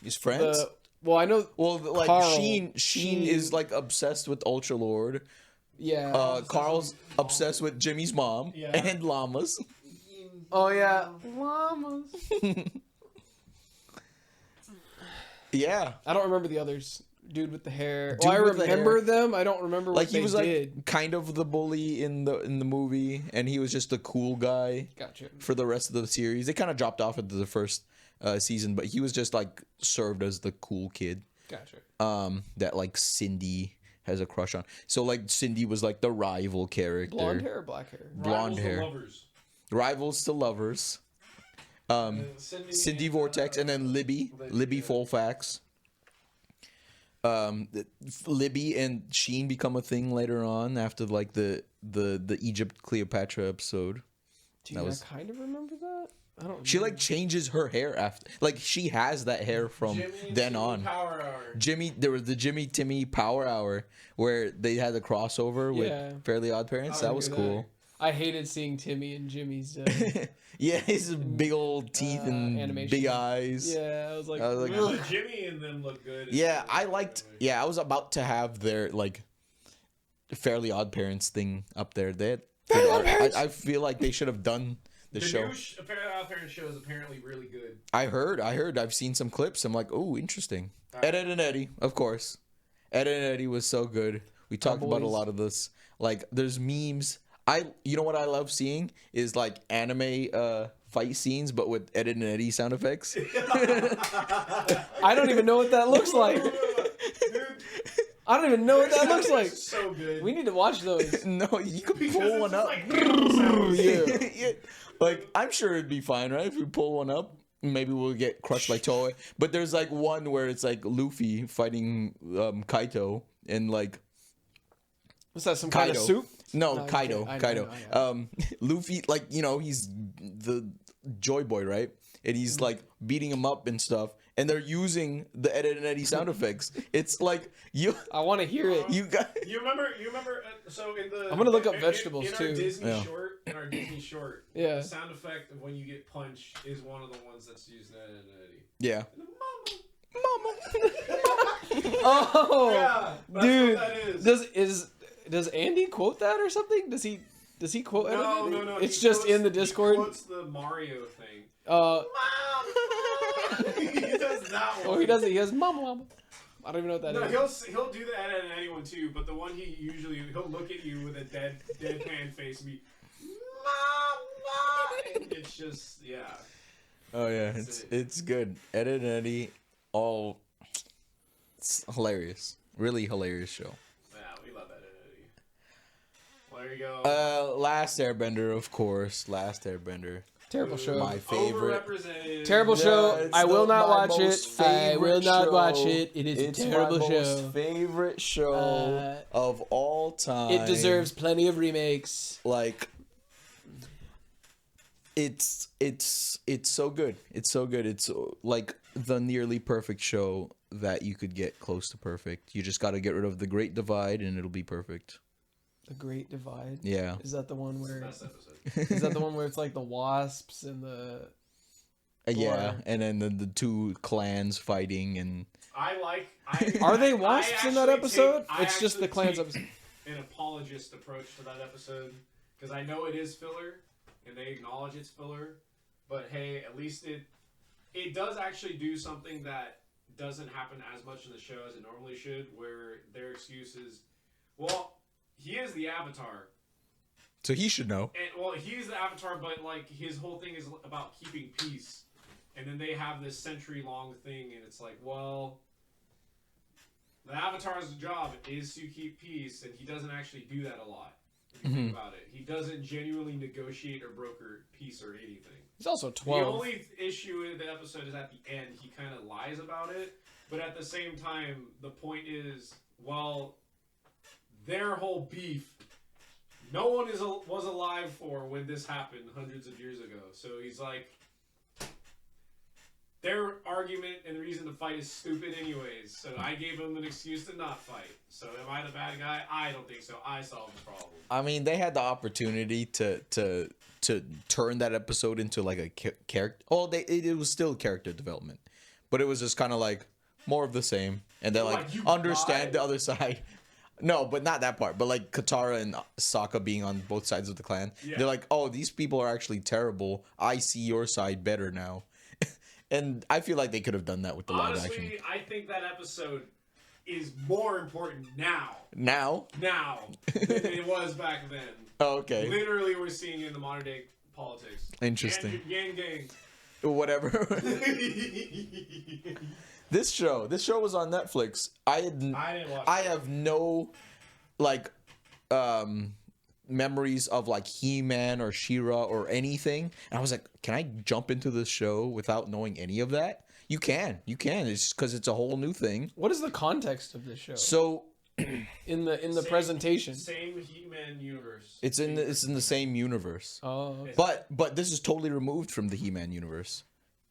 His friends. well, I know. Well, like Carl. Sheen is like obsessed with Ultra Lord. Yeah. Carl's obsessed with Jimmy's mom Yeah. and llamas. Oh yeah. Llamas. Yeah, I don't remember the others. Dude with the hair. Dude Well, I with the remember hair. them. I don't remember what like he they was like did. kind of the bully in the movie, and he was just the cool guy Gotcha. for the rest of the series. They kind of dropped off into the first season, but he was just like served as the cool kid. Gotcha. That like Cindy has a crush on. So like Cindy was like the rival character. Blonde hair or black hair? Blonde Rivals hair. The lovers. Rivals to lovers. Cindy Vortex, and then Libby Fulfax. Libby and Sheen become a thing later on after like the Egypt Cleopatra episode. Dude, That was- I kind of remember that. I don't. She remember. like changes her hair after, like she has that hair from Jimmy and then Timmy on. Power Hour. There was the Jimmy Timmy Power Hour where they had the crossover Yeah. with Fairly Odd Parents. That was cool. I hated seeing Timmy and Jimmy's. Yeah, his big old teeth and animation. big eyes. Yeah, I was like, I was like, Yeah, "Ugh." but Jimmy and them look good. Yeah, I liked. Yeah, I was about to have their like Fairly Odd Parents thing up there. They had, Fairly Odd Parents! I feel like they should have done the show. new Fairly Odd Parents show is apparently really good. I heard. I've seen some clips. I'm like, oh, interesting. Ed, Ed and Eddie, of course. Ed and Eddie was so good. We talked about a boys. lot of this. Like, there's memes. You know what I love seeing is like anime fight scenes, but with Ed and Eddie sound effects. I don't even know what that looks like. Dude, I don't even know what that looks like. so good. We need to watch those. No, you could Because pull it's one just up. like animal sounds. Yeah. Yeah. Like, I'm sure it'd be fine, right? If we pull one up, maybe we'll get crushed by Toei. But there's like one where it's like Luffy fighting Kaito and like What's that? Some kind of Kaido. soup? No, No, Kaido. I know, Kaido. I know. Luffy, like, you know, he's the Joy Boy, right? And he's like beating him up and stuff. And they're using the Ed and Eddie sound effects. It's like I want to hear it. you got. You remember? So in the I'm gonna look up in- vegetables, in too. Our Disney Yeah. short, in our Disney short, Yeah. the sound effect of when you get punched is one of the ones that's used in Ed and Eddie. Yeah. Oh, Yeah, that's dude. what that is. Does Andy quote that or something? Does he quote? Ed and No, Eddie? no, no. It's he just quotes- in the Discord. He quotes the Mario thing. He does that one. Oh, he doesn't. He has mama, mama. I don't even know what that is. No, he'll do the Ed and Eddie one too, but the one he'll look at you with a deadpan face and be, Mama! And it's just Oh yeah, That's it. it's good. Ed and Eddie, it's hilarious. Really hilarious show. yeah, we love Ed and Eddie. Well, there you go. Last Airbender, of course. Last Airbender. Terrible show. My favorite. Overrepresented. Terrible Yeah, show. it's I will not my watch it. most I will favorite not watch show. it. It is It's a terrible my show. most favorite show of all time. It deserves plenty of remakes. Like, it's so good. It's so good. It's like the nearly perfect show that you could get close to perfect. You just got to get rid of the Great Divide and it'll be perfect. The Great Divide. Yeah. Is that the one where? Best episode. Is that the one where it's like the wasps and the? Yeah, Or- and then the two clans fighting and Are they wasps in that episode? I It's just the actually clans take episode. An apologist approach to that episode because I know it is filler and they acknowledge it's filler, but hey, at least it does actually do something that doesn't happen as much in the show as it normally should, where their excuse is, well, he is the Avatar. so he should know. And well, he's the Avatar, but like his whole thing is about keeping peace. And then they have this century-long thing, and it's like, well, the Avatar's job is to keep peace, and he doesn't actually do that a lot. If you think about it, he doesn't genuinely negotiate or broker peace or anything. He's also The 12. only issue in the episode is at the end, he kind of lies about it, but at the same time, the point is, well, their whole beef, no one was alive for when this happened hundreds of years ago. So he's like, their argument and the reason to fight is stupid anyways, so I gave them an excuse to not fight. So am I the bad guy? I don't think so. I solved the problem. I mean, they had the opportunity to turn that episode into like a character. Oh, it was still character development, but it was just kind of like more of the same, and they're like Like, you understand lied? the other side. No, but not that part. But like Katara and Sokka being on both sides of the clan, Yeah. they're like, oh, these people are actually terrible. I see your side better now. And I feel like they could have done that with the live action. Honestly, I think that episode is more important now Now, than it was back then. oh, okay, Literally, we're seeing it in the modern day politics. Interesting. Gang gang. whatever. This show was on Netflix. I didn't watch I it. have no like memories of like He-Man or She-Ra or anything. And I was like, can I jump into this show without knowing any of that? You can. It's just because it's a whole new thing. What is the context of this show? So in the Same- presentation. Same He-Man universe. it's in the same universe. Oh, okay. But this is totally removed from the He-Man universe.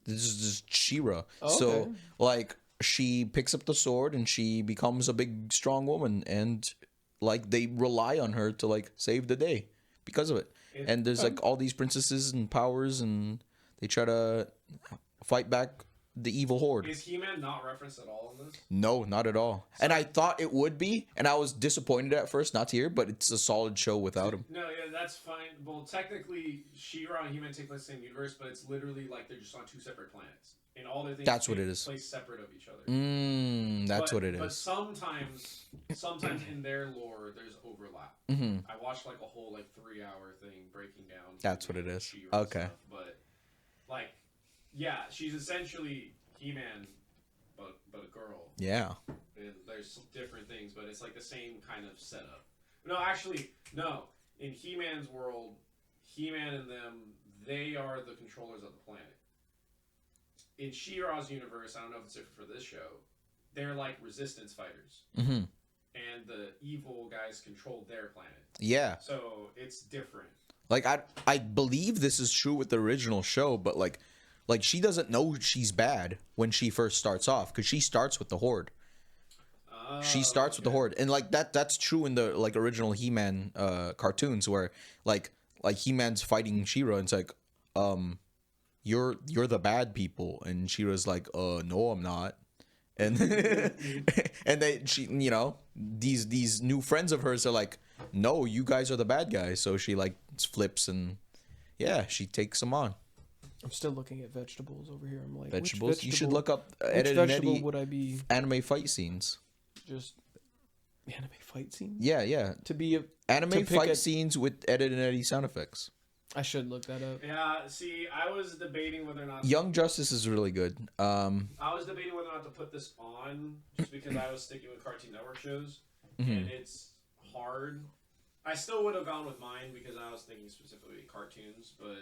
This is just She-Ra. Oh, So okay. like she picks up the sword and she becomes a big strong woman, and like they rely on her to like save the day because of it. And there's like all these princesses and powers, and they try to fight back the evil horde. Is He-Man not referenced at all in this? No, not at all. And I thought it would be, and I was disappointed at first not to hear, but it's a solid show without him. No, yeah, that's fine. Well, technically, She-Ra and He-Man take place in the same universe, but it's literally like they're just on two separate planets, and all their things That's what take it is. place separate of each other. That's But- what it But is. sometimes in their lore, there's overlap. Hmm. I watched like a whole like 3-hour thing breaking down. That's what it is. She-Ra Okay. stuff, but like, yeah, she's essentially He-Man, but a girl. Yeah. And there's different things, but it's like the same kind of setup. No, actually, no. In He-Man's world, He-Man and them, they are the controllers of the planet. In She-Ra's universe, I don't know if it's different for this show, they're like resistance fighters. Hmm. And the evil guys control their planet. Yeah. So it's different. Like I believe this is true with the original show, but like she doesn't know she's bad when she first starts off, because she starts with the Horde. She starts with the Horde, and like that's true in the like original He-Man cartoons, where like He-Man's fighting She-Ra, and it's like you're the bad people, and She-Ra's like no, I'm not. And and she these new friends of hers are like, no, you guys are the bad guys. So she like flips, and yeah, she takes them on. I'm still looking at vegetables over here. I'm like, Vegetables. Which You should look up Which Ed and vegetable Eddie would I be anime fight scenes. just anime fight scenes? Yeah. To be a, Anime To pick fight a- scenes with Ed and Eddie sound effects. I should look that up. Yeah, see, I was debating whether or not Young Justice is really good. I was debating whether or not to put this on, just because I was sticking with Cartoon Network shows, and it's hard. I still would have gone with mine because I was thinking specifically cartoons, but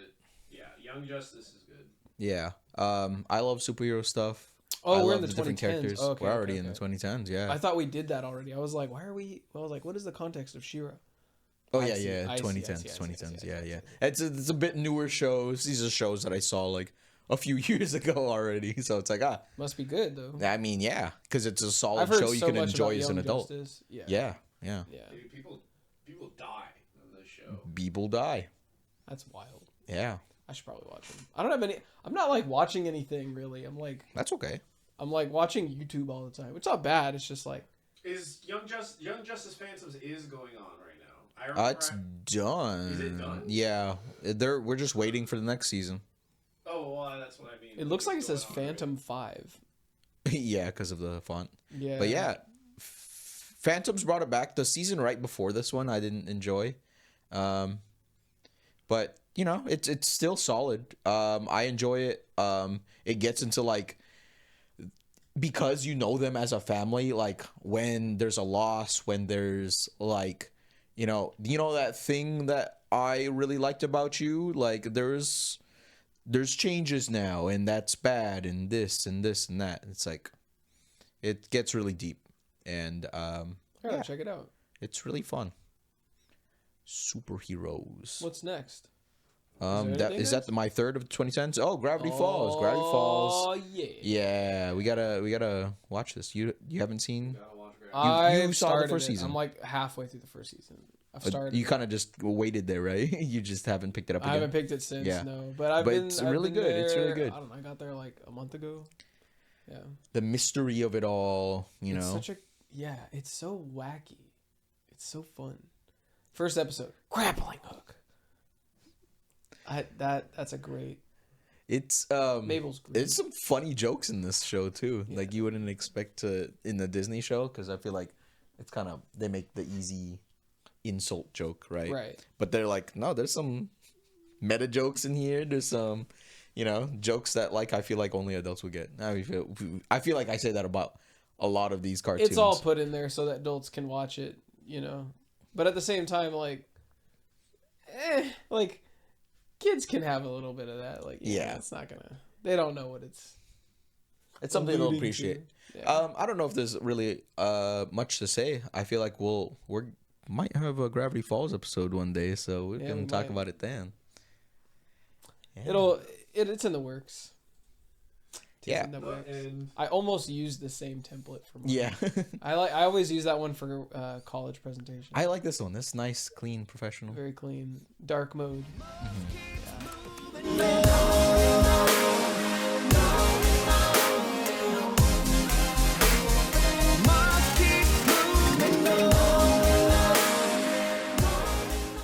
yeah, Young Justice is good. Yeah. I love superhero stuff. Oh, I we're in love the different 2010s. characters. Okay, We're already okay, in the okay. 2010s. Yeah. I thought we did that already. I was like, why are we? Well, I was like, what is the context of She-Ra? Oh I yeah, see, yeah, I see, 2010s, I see, I see, 2010s, I see, yeah, I see. yeah. It's a bit newer shows. These are shows that I saw like a few years ago already. So it's like Must be good though. I mean, yeah, because it's a solid I've heard show you so can much enjoy about as an Young adult. Justice. Yeah. Yeah, yeah. Yeah. Dude, people die on this show. People die. That's wild. Yeah, I should probably watch them. I don't have any. I'm not like watching anything really. I'm like that's okay. watching YouTube all the time. It's not bad. It's just like Is Young Justice Phantoms is going on right now? I remember. It's done. Is it done? Yeah, we're just waiting for the next season. Oh, well, that's what I mean. it looks like it says Going on, right? Phantom 5. Yeah, because of the font. Yeah. But yeah, Phantoms brought it back. The season right before this one, I didn't enjoy. But you know, it's still solid. I enjoy it. It gets into like, because you know them as a family, like when there's a loss, when there's like, you know that thing that I really liked about you, like there's changes now, and that's bad, and this and this and that. It's like it gets really deep, and Yeah, check it out. it's really fun. Superheroes. What's next? That anything is that next? my third of 2010s. Oh, Gravity Falls. Gravity Falls. Oh yeah. Yeah, we gotta watch this. You haven't seen? Gotta watch Gravity. I you saw the started first it. season. I'm like halfway through the first season. I've started. You kind of just waited there, right? You just haven't picked it up I again. haven't picked it since. Yeah. No, but I've But been. it's I've really been good. It's really there- good. I don't know. I got there like a month ago. Yeah. The mystery of it all, you It's know. such a it's so wacky. It's so fun. First episode, grappling hook. That's a great. It's Mabel's great. There's some funny jokes in this show too. Yeah. Like you wouldn't expect to in the Disney show, because I feel like it's kind of they make the easy insult joke, right? Right. But they're like, no, there's some meta jokes in here. There's some, jokes that like I feel like only adults would get. I feel like I say that about a lot of these cartoons. It's all put in there so that adults can watch it, But at the same time, like kids can have a little bit of that. Like, Yeah. it's not gonna. They don't know what it's. It's something they'll alluding appreciate. to. Yeah. I don't know if there's really much to say. I feel like we might have a Gravity Falls episode one day, so we Yeah, can we talk might. about it then. Yeah. It's in the works. It's Yeah. in the works. And I almost used the same template for mine. Yeah. I always use that one for college presentation. I like this one. This nice, clean, professional. Very clean, dark mode.